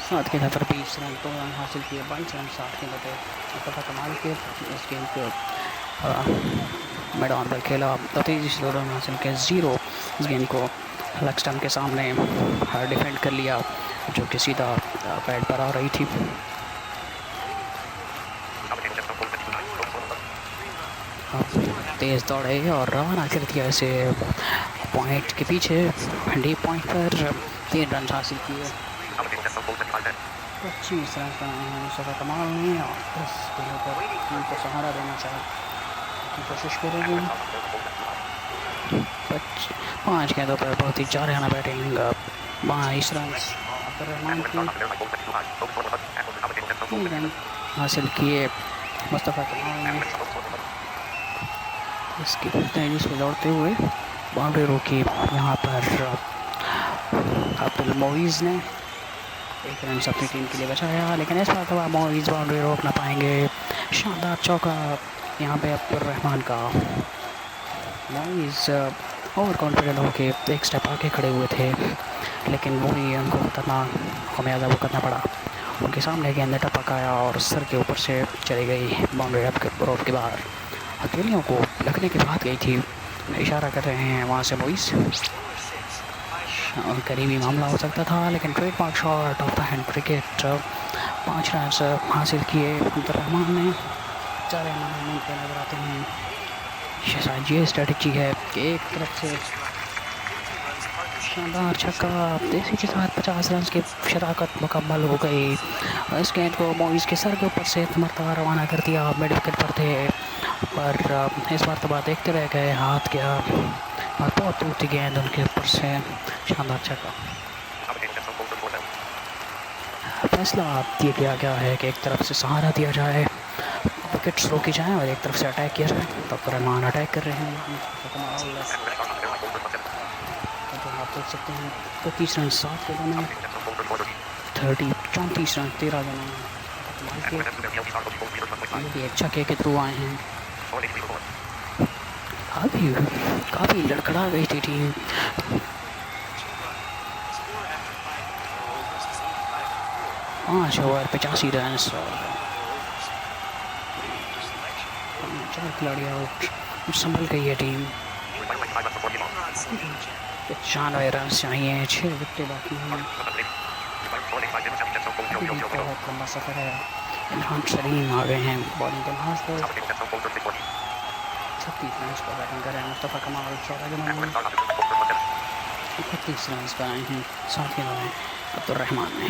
7 के पर 20 रन 2 रन हासिल किए। 22 रन 7 के बटे मुस्तफ़ा कमाल के इस गेम को मैदान पर खेला तो तेज़ी से 2 रन हासिल किए। 0 इस गेंद को लेग स्टंप के सामने डिफेंड कर लिया जो कि सीधा पैड पर आ रही थी। तेज़ दौड़े और रवाना कर दिया इसे पॉइंट के पीछे। डीप पॉइंट पर 3 रन हासिल किए। 25 रन बनाए हैं मुस्तफ़ा कमाल ने और इस गेंद पर टीम को सहारा देना की कोशिश करेंगे। 5 गेंदों पर बहुत ही जारहाना बैटिंग। 22 रन अब्दुल रहमान के 3 रन हासिल किए मुस्तफ़ा कमाल ने। इसकी तेजी से दौड़ते हुए बाउंड्री रोकी यहाँ पर अब्दुल मोइज़ ने एक रन अपनी टीम के लिए बचाया, लेकिन इस बार तो मोइज़ बाउंड्री रोक ना पाएंगे। शानदार चौका यहाँ पे अब्दुल रहमान का। मोइज़ ओवर कॉन्फिडेंट होके एक स्टेप आगे खड़े हुए थे, लेकिन वही उनको खतरनाक खमियाजा भुगतना पड़ा। उनके सामने गेंद टपक आया और सर के ऊपर से चली गई बाउंड्री रोड के बाहर। हथेलियों को लगने की बात गई थी, इशारा कर रहे हैं वहाँ से मोइज़। करीबी मामला हो सकता था, लेकिन trademark shot of the hand cricket 5 run हासिल किए अब्दुल रहमान ने। 4 रन पे नजर आते हैं। शायद ये स्ट्रेटजी है कि एक तरफ से शानदार छक्का देसी के साथ 50 रन की शराकत मुकम्मल हो गई। इस गेंद को मोइज़ के सर के ऊपर से मरतबा रवाना कर दिया। मिड विकेट पर थे, पर इस बार तो बात देखते रह गए, हाथ गया और बहुत दूर थी गेंद उनके ऊपर से। शानदार छक्का। फैसला ये किया गया है कि एक तरफ से सहारा दिया जाए, विकेट्स रोकी जाए, और एक तरफ से अटैक किया जाए। तब रहमान अटैक कर रहे हैं, तो आप देख सकते हैं 25 रन 7 ओवर में 34 रन 13 रन ये एक छक्के के थ्रू आए हैं। काफ़ी लड़खड़ा गई थी टीम। 5 ओवर 85 रन, 4 खिलाड़ी आउट, संभल गई है टीम। 95 रन चाहिए, 6 विकेटें बाकी हैं। बहुत लंबा सफर है। इमरान सलीम आ गए हैं बॉलिंग के लिहाज पर। 36 रन पर बैटिंग कर रहे हैं मुस्तफ़ा कमाल। 14 गेंदों में 31 रन बनाए हैं। 7 गेंदों में अब्दुल रहमान ने।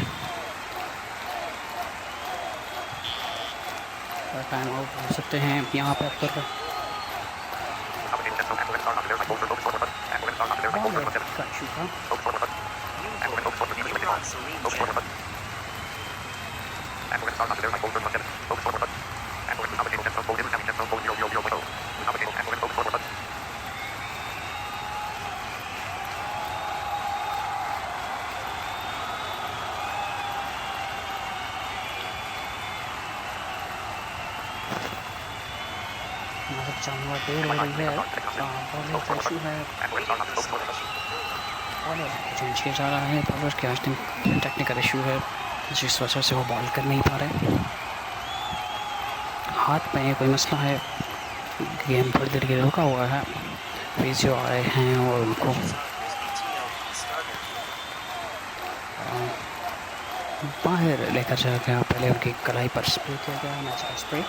टाइम आउट हो सकते हैं यहाँ पे अब्दुल जानवर देर हो रही है, बॉलर इशू है, छह जा रहा है। बॉलर के आज टेक्निकल इशू है, जिस वजह से वो बॉल कर नहीं पा रहे। हाथ में कोई मसला है, गेम थोड़ी देर के लिए रुका हुआ है। फिजियो आए हैं और उनको बाहर लेकर जाया गया। पहले उनकी कलाई पर स्प्रे किया गया, मैच का स्प्रे।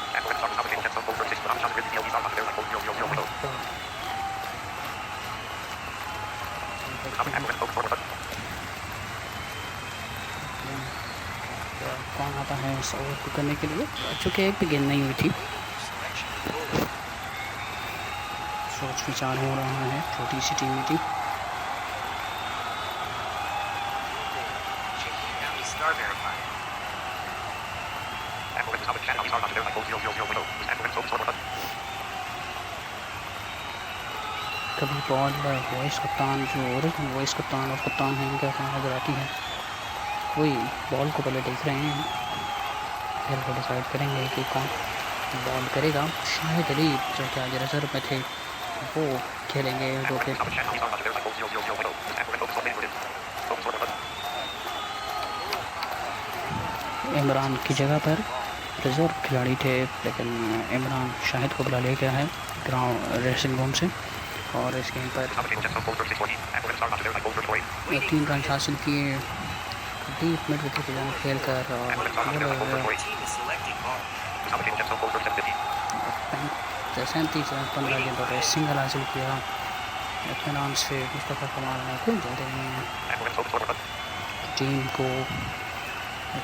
कौन आता है इस ओवर को करने के लिए, चूँकि एक भी गेंद नहीं हुई थी। सोच विचार हो रहा है, छोटी सी टीम मीटिंग। कभी बॉल वॉइस कप्तान, जो ओरिजिनल वॉइस कप्तान और कप्तान है, इनके साथ नजर आती है। वही बॉल को पहले देख रहे हैं, फिर वो डिसाइड करेंगे कि कौन बॉल करेगा। शाहिद अली जो कि आज रिजर्व में थे, वो खेलेंगे। जो कि इमरान की जगह पर रिजर्व खिलाड़ी थे, लेकिन इमरान शाहिद को बुला लिया गया है ग्राउंड ड्रेसिंग रूम से। और इस गेम पर 3 रन हासिल किए डीप मिड विकेट की जान खेल कर, और 37 रन 15 गेंदों पर सिंगल हासिल किया। इत्मीनान से मुस्तफ़ा कमाल ने कुल दे रहे हैं। टीम को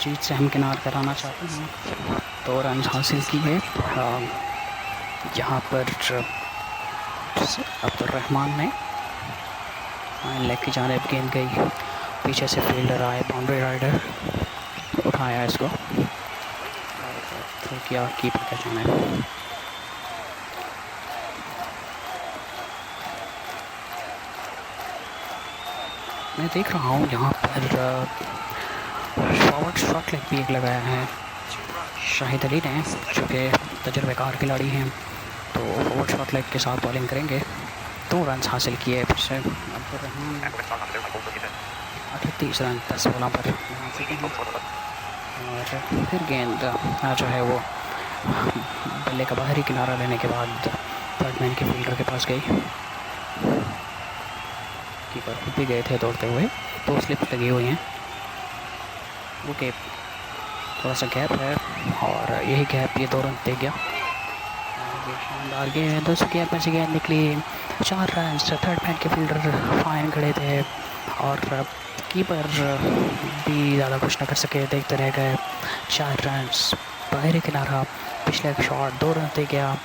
जीत से हमकिनार कराना चाहते हैं। 2 रन हासिल किए। यहाँ पर अब्दुल रहमान ने लेग की जानिब गेंद गई, पीछे से फील्डर आए, बाउंड्री राइडर उठाया इसको और किया कीपर का जाना। मैं देख रहा हूँ यहाँ पर फॉरवर्ड शॉट लेग भी एक लगाया है 2 runs. शाहिद अली ने, जो कि तजर्बेकार खिलाड़ी हैं। तो फॉरवर्ड शॉट लेग के साथ बॉलिंग करेंगे। 2 रन हासिल किए फिर से अब्दुर्रहमान। 38 रन 10 बॉलों पर यहाँ से हैं। और फिर गेंद जो है वो बल्ले का बाहरी किनारा लेने के बाद थर्ड मैन के फील्डर के पास गई। कीपर खुद भी गए थे दौड़ते हुए। 2 स्लिप्स लगी हुई हैं। ओके, थोड़ा सा गैप है और यही गैप ये 2 रन दे गया। ये शानदार गेंद, उस गैप में से गेंद निकली। 4 रन। थर्ड मैन के फील्डर फाइन खड़े थे और कीपर भी ज़्यादा कुछ ना कर सके, देखते रह गए। 4 रन बाहरी किनारा, पिछले शॉट 2 रन दे गया।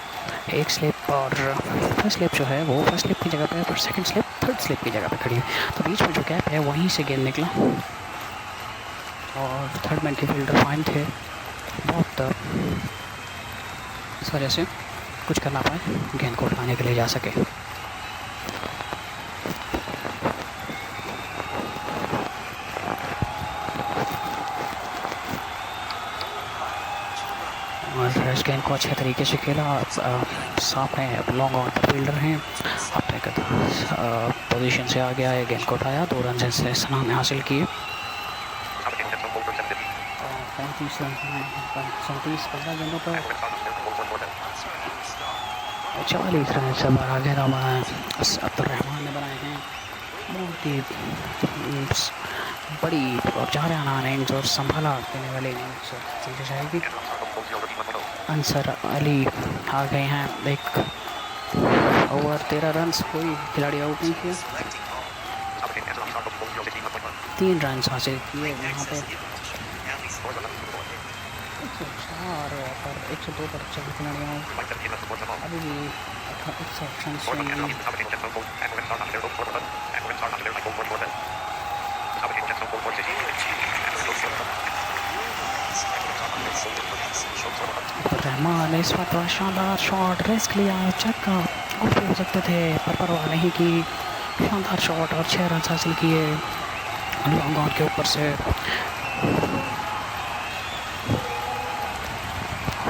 1 स्लिप और फर्स्ट स्लिप जो है वो फर्स्ट स्लिप की जगह पे और सेकंड स्लिप थर्ड स्लिप की जगह पे खड़ी है। तो बीच में जो गैप है वहीं से गेंद निकला और थर्ड मैन के फील्डर फाइन थे। बहुत इस वजह से कुछ करना पाए, गेंद को उठाने के लिए जा सके। और इस गेंद को अच्छे तरीके से खेला। सामने लॉन्ग ऑन पर फील्डर हैं, अपने पोजीशन से आ गया है, गेंद को उठाया। 2 रन से सना ने हासिल किए। 35 रन 15 गेंदों पर 40 रन से 12 गेंदों में अब्दुर्रहमान ने बनाए हैं। बहुत ही बड़ी और जाराना इनिंग्स और संभाला देने वाली इनिंग्स समझी जाएगी। अंसर अली आ गए हैं। एक ओवर 13 रन, कोई खिलाड़ी आउट नहीं किया। Selecting ball. 3 रन हासिल किए यहाँ पे। Now he's 104 पर 102 पर 4 खिलाड़ियों अभी भी 61 रन से रहमान ने इस बार बड़ा शानदार शॉट रिस्क लिया, छक्का आउट हो सकते थे पर परवाह नहीं की। शानदार शॉट और 6 रन हासिल किए लॉन्ग ऑन के ऊपर से।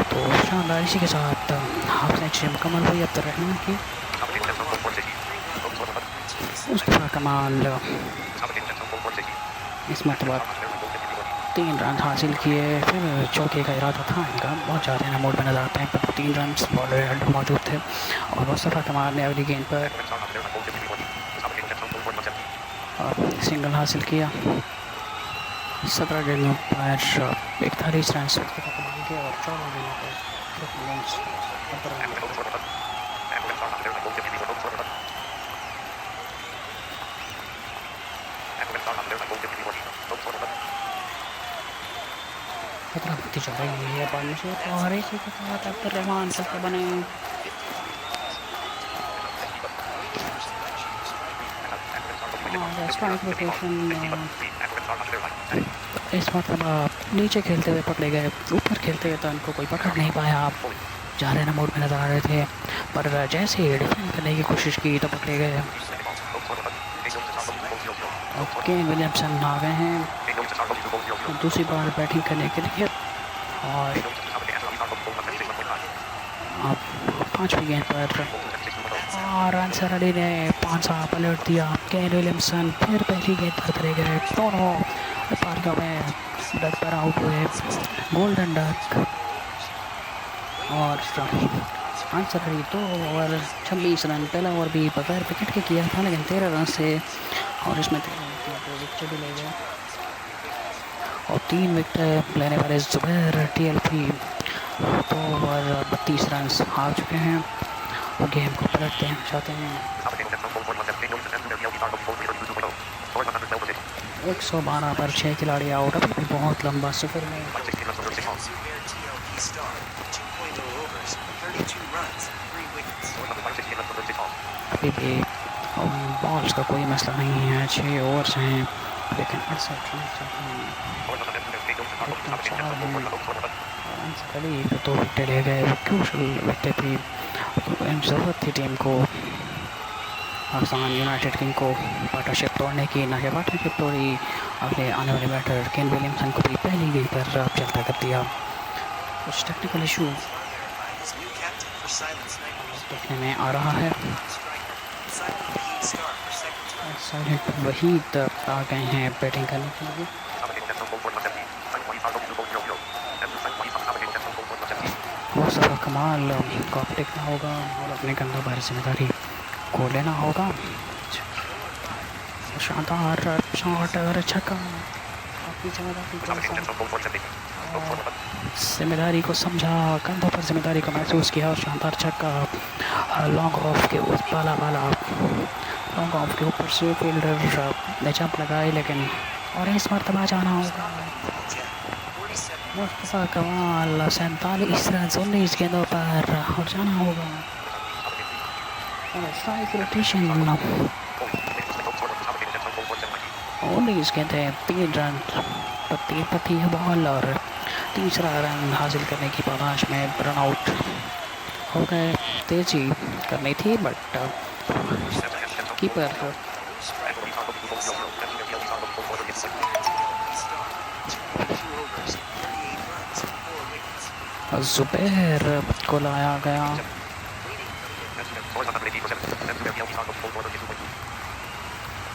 तो शानदार, इसी के साथ हाफ सेंचुरी मुकम्मल हुई अब्दुर्रहमान की। मुस्तफा कमाल इस मरतबा 3 रन हासिल किए। फिर चौके का इरादा था इनका, बहुत ज़्यादा ना मूड में नजर आते हैं पर 3 रन बॉलर मौजूद थे और मुस्तफा कमाल ने अगली गेंद पर सिंगल हासिल किया। 17 गेंदों पर 41 रन मुस्तफा कमाल के और 14 गेंदों पर खतरा बढ़ती जा रही है पार्टनरशिप और इसी के साथ अब्दुर्रहमान सबके बने। और स्ट्राइक रोटेशन इस मरतबा नीचे खेलते हुए पकड़े गए, ऊपर खेलते हुए तो उनको कोई पकड़ नहीं पाया। आप जा रहे मोड में नजर आ रहे थे पर जैसे ही डिफेंड करने की कोशिश की तो पकड़े गए। केन विलियमसन आ गए हैं दूसरी बार बैटिंग करने के लिए और अब 5वीं गेंद पर और अंसर अली ने 5 पलट दिया। केन विलियमसन फिर पहली गेंद पर करे गए, दोनों पारियों में डक पर आउट हुए। गोल्डन डक और अंसर अली 2 ओवर 26 रन, पहला ओवर भी बगैर विकेट के किया था लेकिन 13 रन से और इसमें 13 विकेट भी ले गए और 3 विकेट लेने वाले जुबैर टीएलपी 2 ओवर 32 रन हार चुके हैं और गेम को पलटते चाहते हैं। 112 पर 6 खिलाड़ी आउट, अभी भी बहुत लंबा सफर में। अभी भी बॉल्स का कोई मसला नहीं है, 6 ओवर्स हैं लेकिन 68 रन 2 विकेट ले गए। क्रूशल विकेट भी ज़रूरत थी टीम को पाकिस्तान यूनाइटेड किंग को पार्टनरशिप तोड़ने की ना कि पार्टनरशिप तोड़ी, आगे आने वाले बैटर केन विलियमसन को भी पहली गेंद पर चलता कर दिया। कुछ technical issue His new captain for Silent Snipers. देखने में आ रहा है। Striker. Silent Wahid star for second term. Silent Waheed आ गए हैं बैटिंग करने के लिए। मुस्तफा कमाल को अब टिकना होगा और अपने कंधों पर जिम्मेदारी को लेना होगा। शानदार शॉट और छक्का, अपनी जिम्मेदारी को समझा, कंधों पर जिम्मेदारी को महसूस किया और शानदार छक्का लॉन्ग ऑफ के उस लॉन्ग ऑफ के ऊपर से फील्डर ने जंप लगाई, लेकिन और इस मरतबा जाना होगा। मुस्तफा कमाल 47 रन 19 गेंदों पर और जाना होगा। स्ट्राइक रोटेशन 19 गेंदें 3 रन पर 3 पति है बॉल और तीसरा रन हासिल करने की तलाश में रन आउट हो गए। तेजी करनी थी बट कीपर जुबैर को लाया गया।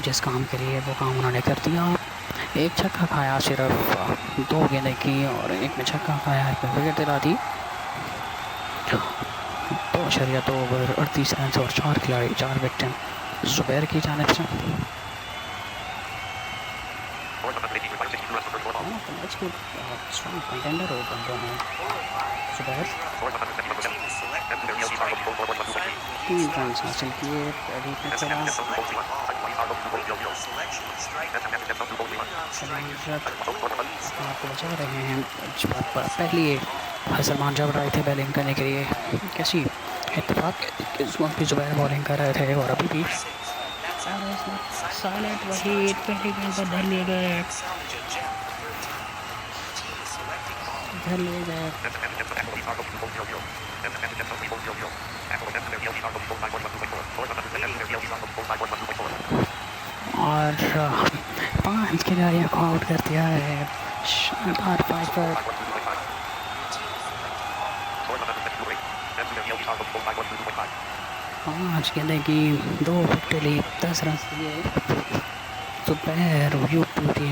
जिस काम के लिए वो काम उन्होंने कर दिया। एक छक्का खाया, सिर्फ 2 गेंदें की और एक में छक्का खाया, एक में विकेट दिला दी। 2.2 ओवर 38 रन और 4 खिलाड़ी 4 विकेट जुबैर की जानिब से। स्ट्रॉन्ग कंटेंडर हो बन रहे हैं जुबैर। 3 रन हासिल किए, आपको बचा रहे हैं पहली सलमान जब आए थे बैटिंग करने के लिए। कैसी इत्तेफाक की जुबैर बॉलिंग कर रहे थे और अभी भी साइलेंट वहीद पहली गेंद पर धर लिए गए। और 5 खिलाड़ियों को आउट कर दिया है। शानदार 5 पर 5 गेंदें की 2 विकेट ली, 10 रन दिए जुबैर यूपी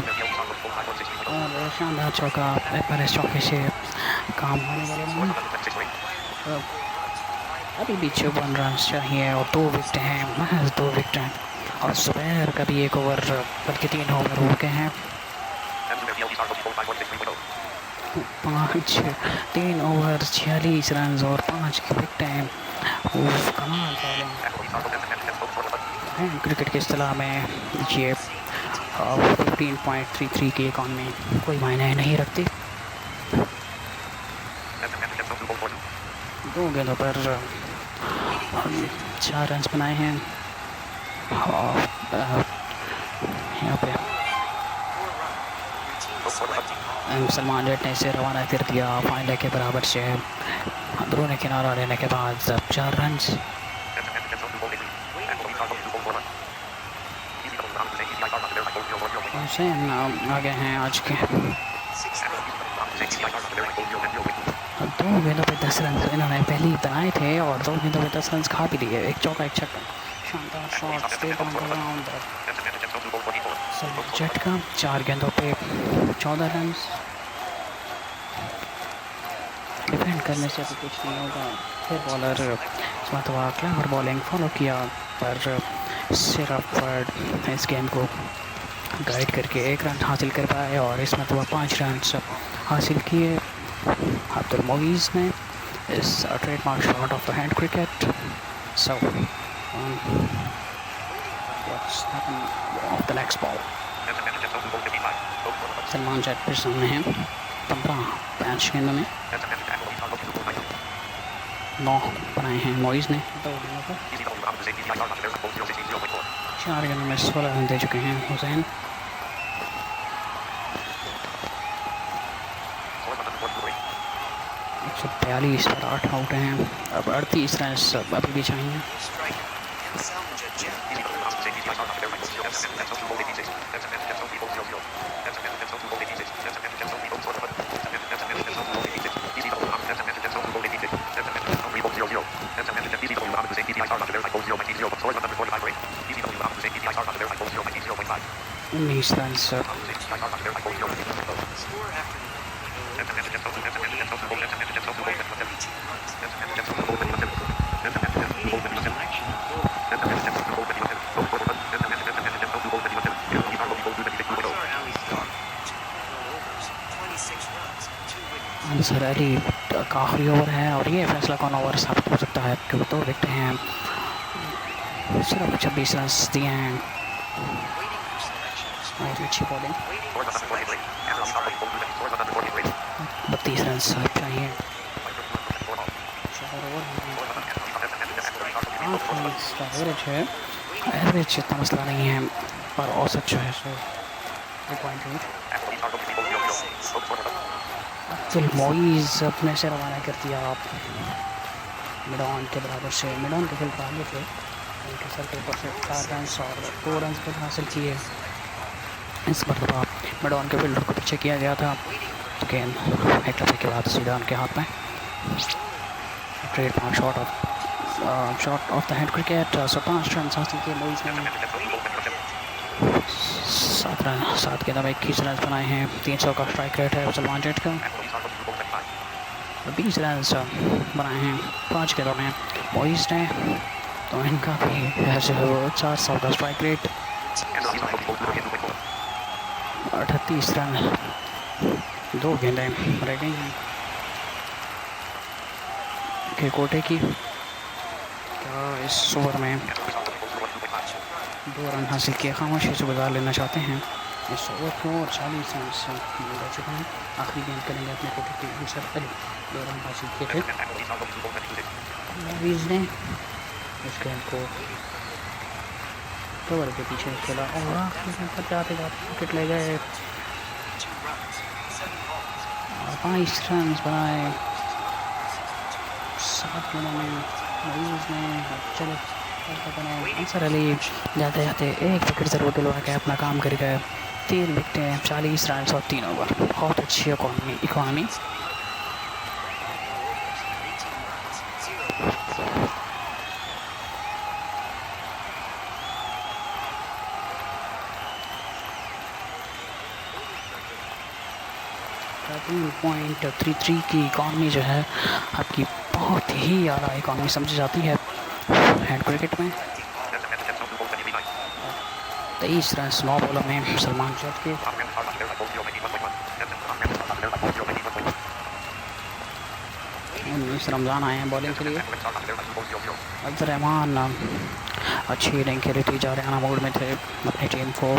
और शानदार चौका पर इस चौके से काम होने वाले नहीं। अभी भी 54 रन चाहिए और 2 विकेट हैं, महज 2 विकेट हैं और जुबैर का भी 1 ओवर बल्कि 3 ओवर हो गए हैं। 3 ओवर 46 रन और 5 विकेट हैं। कमाल क्रिकेट के इस्तेलाह में ये 15.33 की इकॉनमी कोई मायने नहीं रखती। 2 गेंदों पर 4 रन बनाए हैं और यहाँ पे सलमान जट ने इसे रवाना कर दिया फाइनल के बराबर से। अंदरूनी किनारा लेने के बाद 4 रन। हुसैन आगे हैं आज के। 2 गेंदों पे 10 रन इन्होंने पहले बनाए थे और 2 गेंदों पे 10 रन खा भी लिए। 1 चौका 1 छक्का, शानदार shot straight on the ground Salman Jatt का। 4 गेंदों पे 14 रन। डिफेंड करने से तो कुछ नहीं होगा। फिर बॉलर मतलब क्लेवर बॉलिंग फॉलो किया पर सिर्फ इस गेंद को गाइड करके 1 रन हासिल कर पाए और इसमें तो 5 रन हासिल किए अब्दुल मोईज़ ने। इस trademark shot of the hand cricket. So what's happen of the next ball. Salman Jatt फिर सामने हैं 15 5 गेंदों में 9 बनाए हैं मोईज़ ने। 2 गेंदों पर 4 गेंदों में 16 रन दे चुके हैं हुसैन। तो 42 पर 8 आउट हैं। अब 38 रन अभी भी चाहिए। 19 run Score after Ansar Ali का आखिरी ओवर है और ये फैसला कौन ओवर साबित हो सकता है क्योंकि 2 विकेट हैं, सिर्फ 26 रन दिए हैं। अच्छी बॉलिंग, 32 रन चाहिए। 4 ओवर का एवरेज है, एवरेज इतना मसला नहीं है पर औसत जो है सो 2.8। अब्दुल मोइज़ अपने से रवाना कर दिया आप मिडॉन के बराबर से। मिडॉन के फील्ड आगे थे, उनके सर के ऊपर से 4 रन और 2 रन पर हासिल किए। इस मरतबा मिडॉन के फील्डर को पीछे किया गया था, गेंद एक दफ़े के बाद सीधा उनके हाथ में। Trade shot of the hand cricket. 5 run हासिल किए मोइज़ ने। 7 गेंदों में 21 रन बनाए हैं। 300 का स्ट्राइक रेट है सलमान जेट का। 20 रन बनाए हैं 5 गेंदों में मोइज़ ने, तो इनका भी ऐसे हो 400 का स्ट्राइक रेट। 38 रन 2 गेंदें रह गई हैं के कोटे की। क्या इस ओवर में 2 रन हासिल किए, खामोशी से गुजार लेना चाहते हैं इस ओवर को और 40 रन रह चुके हैं। आखिरी गेंद करेंगे अपने कोटे की अंसर अली, 2 रन हासिल किए थे मोइज़ ने। इस गेंद को कवर के पीछे खेला और आखिरी गेंद पर जाते जाते विकेट ले गए। 22 रन बनाए 7 गेंदों में मोइज़ ने। चलो अंसर अली जाते जाते 1 विकेट ज़रूर दिलवा के अपना काम कर गए। 3 विकेटें 40 रन और 3 ओवर, बहुत अच्छी इकॉनमी। .33 की इकॉनमी जो है आपकी बहुत ही ज़्यादा इकॉनमी समझी जाती है हैंड क्रिकेट में। 23 रन 9 बॉलों में सलमान जेट के। रमज़ान आए हैं बॉलिंग के लिए। अब्दुल रहमान अच्छी इनिंग खेली थी, जारियाना मोड में थे, अपनी टीम को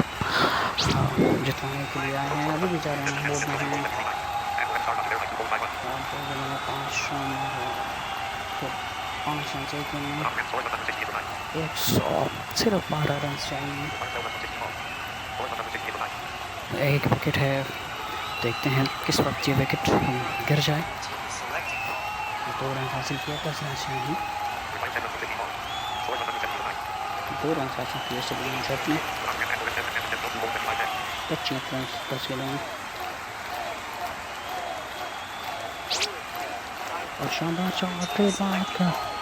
जिताने के लिए आए हैं। अभी भी जारियाना मोड में हैं। 5 रन चाहिए, 100 सिर्फ 12 रन चाहिए। 1 विकेट है, देखते हैं किस वक्त ये विकेट गिर जाए। 2 रन हासिल किया, 10 रन चाहिए। 2 रन हासिल किए सलमान जेट ने। 25 रन 10 गेंदों में और शानदार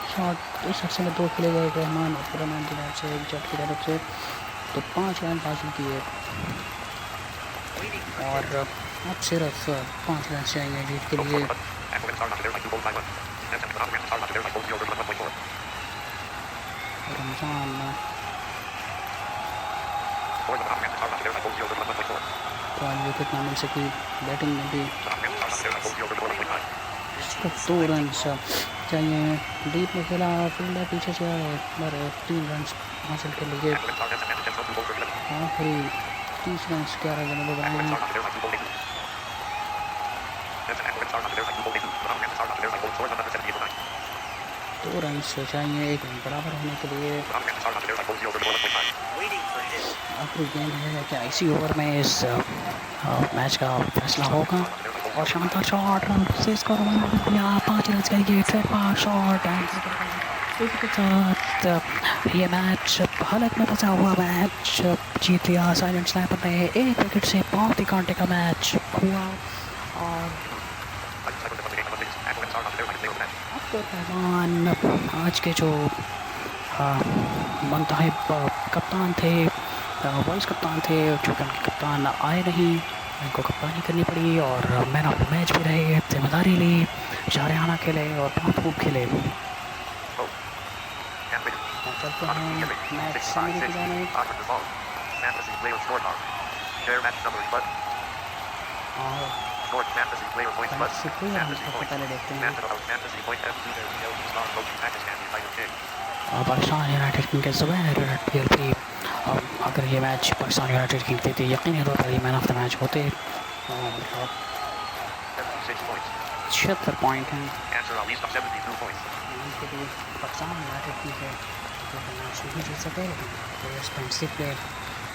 शॉट इस अक्सर में 2 खेले गए रहमान और रहमान की तरफ से, एक जेट की तरफ से, तो 5 रन हासिल किए और अब सिर्फ 5 रन चाहिए जीत के लिए। रमज़ान 5 विकेट ना मिल सकी, बैटिंग में भी 2 रन चाहिए। डीप में खेला, फील्डर पीछे से आए पर 3 रन हासिल कर लिए। आखिरी 30 रन 11 गेंदों में बनाए हैं। 2 रन चाहिए 1 रन बराबर होने के लिए। आखिरी गेंद है, क्या इसी ओवर में इस मैच का फैसला होगा? और शानदार शॉट, रन से स्कोर 5 रन चाहिए, 5 शॉट के साथ वक्त ये मैच हालत में फंसा हुआ मैच जीत लिया साइलेंट स्नाइपर ने। एक विकेट से बहुत ही कांटे का मैच हुआ और अब्दुल रहमान आज के जो मुंतखब कप्तान थे, वाइस कप्तान थे, चूँकि उनके कप्तान आए नहीं, इनको कप्तानी करनी पड़ी और मैन ऑफ द मैच भी रहे, जिम्मेदारी ली, शारियाना खेले और बहुत खूब खेले। चलते हैं मैच समरी की जानिब और सबसे पहले देखते हैं पाकिस्तान यूनाइटेड किंग के ज़ुबैर PLP। अगर ये मैच पाकिस्तान यूनाइटेड किंग जीतती यकीनी तौर पर ये मैन ऑफ द मैच होते। 76 पॉइंट हैं पाकिस्तान यूनाइटेड किंग के, जो मैच नहीं जीत सके तो इस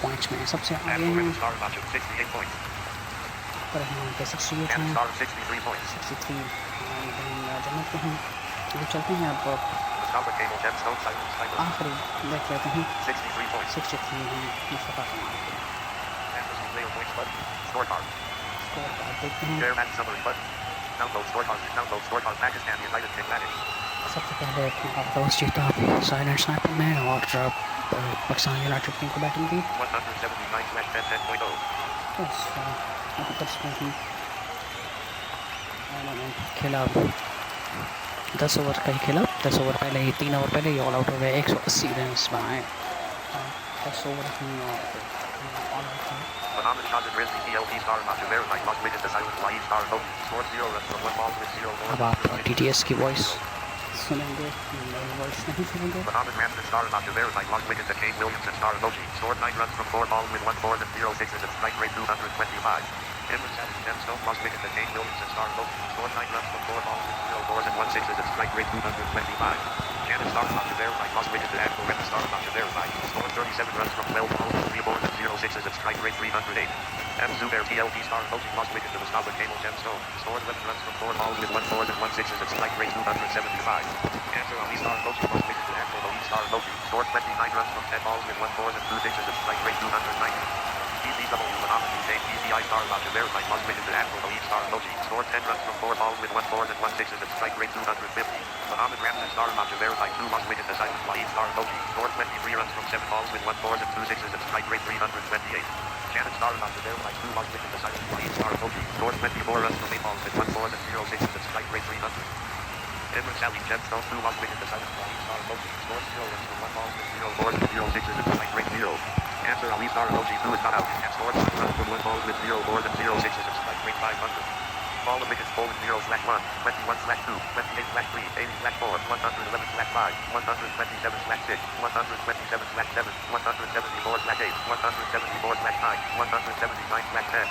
पॉइंट्स में सबसे आगे हैं। पर उनके 68 हैं, 63 जन्नत के हैं। तो चलते हैं अब आखिरी देख लेते हैं 63 हैं मुस्तफा कमाल के। स्कोर कार्ड देखते हैं। सबसे पहले टॉस जीता साइलेंट स्नाइपर ने और पाकिस्तान यूनाइटेड टीम को बैटिंग दी। 10 खेला, 10 ओवर का ही खेला। 10 ओवर पहले ही 3 ओवर पहले ही ऑल आउट हो गए, 180 रन बनाए। 10 ओवर ही ऑल आउट थे। अब आप TTS की वॉइस सुनेंगे, मेरी वॉइस नहीं सुनेंगे। M. Zubair TLP star coaching lost wicket to Mustafa Kemal Gemstone. Scored 11 runs from 4 balls with 1 4s and 1 6s at strike rate 275. Answer Ali star coaching lost wicket to Axel Ali star coaching. Scored 29 runs from 10 balls with 1 4s and 2 6s at strike rate 290. PCW Monopoly J PCI star Roger Verified lost wicket to Axel Ali star coaching. Scored 10 runs from 4 balls with 1 4s and 1 6s at strike rate 250. Mohammed Ramsey star Roger Verified 2 lost wicket to Silent Wahid star coaching. Scored 23 runs from 7 balls with 1 4s and 2 6s at strike rate 328. Shannon star Roger Verified 2 lost wicket to Silent Wahid star coaching. Scored 24 runs from 8 balls with 1 4s and 0 6s at strike rate 300. Emirates Ali Gemstone 2 lost wicket to Silent Wahid star coaching. Scored 0 runs from 1 balls with 0 4s and 0 6s at strike rate 0. Answer Ali star emoji 2 is not out and scored 1 runs from 1 balls with 0 4s and 0 6s at strike rate 500. Ball of wickets bowled 0/1, 21/2, 28/3, 80/4, 111/5, 127/6, 127/7, 174/8, 174/9, 179/10.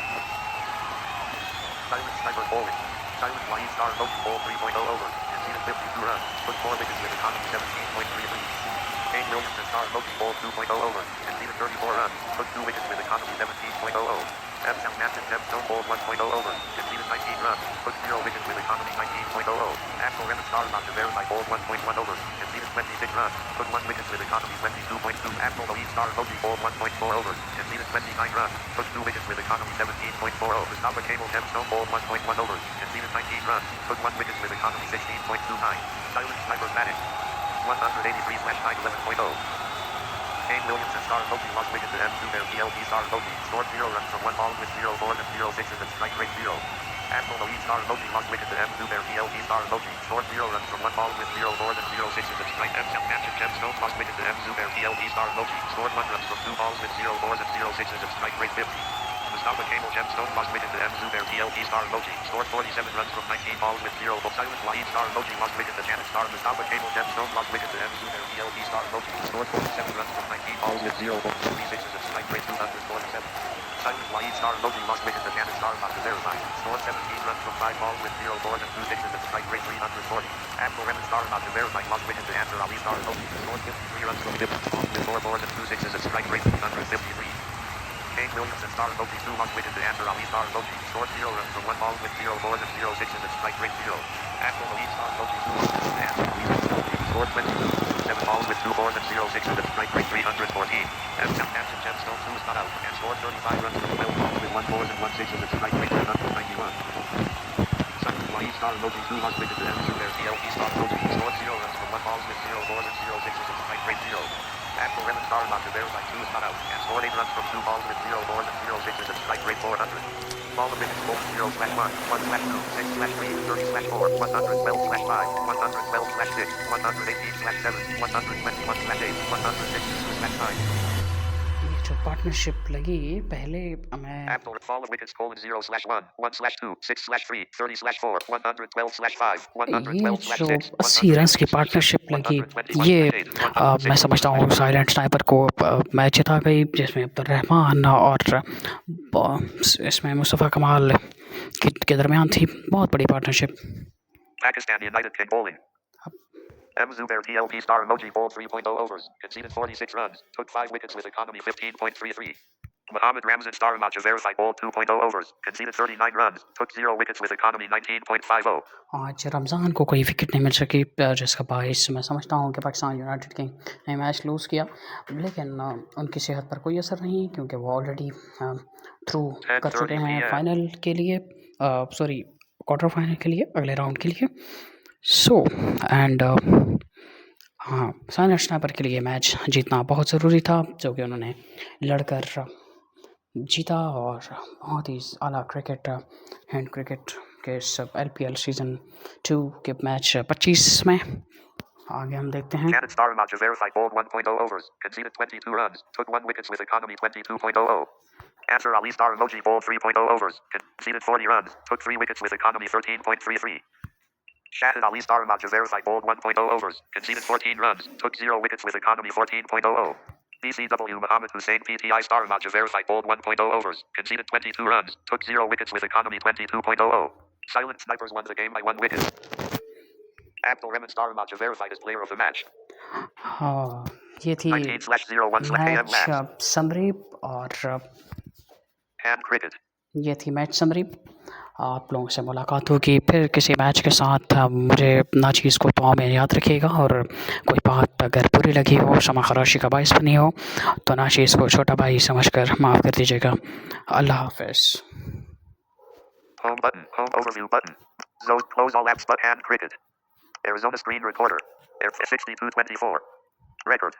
Silent sniper bowling. Silent Wahid star emoji ball 3.0 over. Conceded 52 runs. Put 4 wickets with economy 17.3 lead. Kane Williamson star emoji ball 2.0 over. Conceded 34 runs. Put 2 wickets with economy 17.00. M. Southampton Gemstone ball 1.0 over. Conceded 19 runs. Put 0 wickets with economy 19.00. Axel Remmett star Roger Verified ball 1.1 over. Conceded 26 runs. Put 1 wickets with economy 22.2. Axel Wahid star emoji ball 1.4 over. Conceded 29 runs. Put 2 wickets with economy 17.40. Mustafa Kemal Gemstone ball 1.1 over. Conceded 19 runs. Put 1 wickets with economy 16.29. Silent sniper batting. 183/911.0. Kane Williamson star emoji lost wicket to M. Zubair PLP star emoji. Scored 0 runs from 1 ball with 0 4s and 0 6s at strike rate 0. Axel Wahid star emoji lost wicket to M. Zubair PLP star emoji. Scored 0 runs from 1 ball with 0 4s and 0 6s at strike. M. Southampton Gemstone lost wicket to M. Zubair PLP star emoji. Scored 1 runs from 2 balls with 0 4s and 0 6s at strike rate 50. Mustafa Kemal Gemstone lost wicket to M. Zubair PLP star emoji. Scored 47 runs from 19 balls with 0 balls. Silent Wahid star emoji lost wicket to Janet star. Mustafa Kemal Gemstone lost wicket to M. Zubair PLP star emoji. Scored 47 runs from 19 balls with 0 balls. 3 6s at strike rate 247. Silent Wahid star emoji lost wicket to Janet star. Roger Verified. Scored 17 runs from 5 balls with 0 4s and 2 6s at strike rate 340. Axel Remmett star. Roger Verified lost wicket to Answer Ali star emoji. Scored 53 runs from 50 balls with 4 4s and 2 6s at strike rate 353. Kane Williamson star emoji 2 lost wicket to Answer Ali star emoji. Scored 0 runs from 1 ball with 0 4s and 0 6s at strike rate 0. Axel the lead star coaching 200 and scored 22. 7 balls with 2 fours and 0 sixes at strike rate 314. And Captain Gemstone 2 is not out and scored 35 runs from 12 balls with 1 fours and 1 sixes at strike rate 191. Second, Wahid Star Emoji 2 has wicket to Andrew Bear TLP Star Emoji scored 0 runs from 1 balls with 0 fours and 0 sixes at strike rate 0. Axel Remen Star Roger Verified 2 is not out and scored 8 runs from 2 balls with 0 fours and 0 sixes at strike rate 400. Ball of wickets 0/1, 1/2, 6/3, 30/4, 112/5, 112/6, 118/7, 121/8, 106/9. ये जो partnership लगी पहले मैं Abdul fall of wickets 0/1, 1/2, 6/3, 30/4, 112/5, ये 112/6, जो 80 runs की partnership लगी ये मैं समझता हूँ साइलेंट स्नाइपर को मैच जिता गई, जिसमें अब्दुल रहमान और इसमें मुस्तफ़ा कमाल के दरमियान थी बहुत बड़ी partnership. Pakistan United King bowling. M. Zubair TLP Star Emoji bowled 3.0 overs, conceded 46 runs, took 5 wickets with economy 15.33. Mohammad Ramzan Star Maja Verified bowled 2.0 overs, conceded 39 runs, took 0 wickets with economy 19.50. आज रमज़ान को कोई wicket नहीं मिल सकी, जिसका बाइस मैं समझता हूँ कि पाकिस्तान यूनाइटेड किंग ने मैच लूज़ किया, लेकिन उनकी सेहत पर कोई असर नहीं क्योंकि वो ऑलरेडी थ्रू कर चुके हैं फाइनल के लिए, सॉरी क्वार्टर फाइनल के लिए, अगले राउंड के लिए। सो एंड हाँ, साइलेंट स्नाइपर के लिए मैच जीतना बहुत ज़रूरी था, जो कि उन्होंने लड़कर जीता और बहुत ही आला क्रिकेट हैंड क्रिकेट के सब LPL सीज़न 2 के मैच 25 में आगे हम देखते हैं। Janet Star Maja Verified bowled 1.0 overs, conceded 22 runs, took 1 wickets with economy 22.00. Answer Ali Star Emoji bowled 3.0 overs, conceded 40 runs, took 3 wickets with economy 13.33. Shahid Ali Star Maja Verified bowled 1.0 overs, conceded 14 runs, took 0 wickets with economy 14.00. BCW Mohammed Hussein PTI Star Maja Verified bowled 1.0 overs, conceded 22 runs, took 0 wickets with economy 22.00. Silent Snipers won the game by 1 wicket. Abdul Rahman Star Maja Verified as player of the match. हाँ, ये थी 19/01/AM match summary और hand cricket. ये थी match summary. आप लोगों से मुलाकात होगी फिर किसी मैच के साथ। मुझे नाचीज़ को दुआ में याद रखिएगा और कोई बात अगर बुरी लगी हो, क्षमा खराशी का बाइस बनी हो, तो नाचीज़ को छोटा भाई समझकर माफ़ कर दीजिएगा। अल्लाह हाफ़िज़। Home button, home overview button. Zone close all apps but hand cricket. Arizona screen recorder. Air 6224. Record.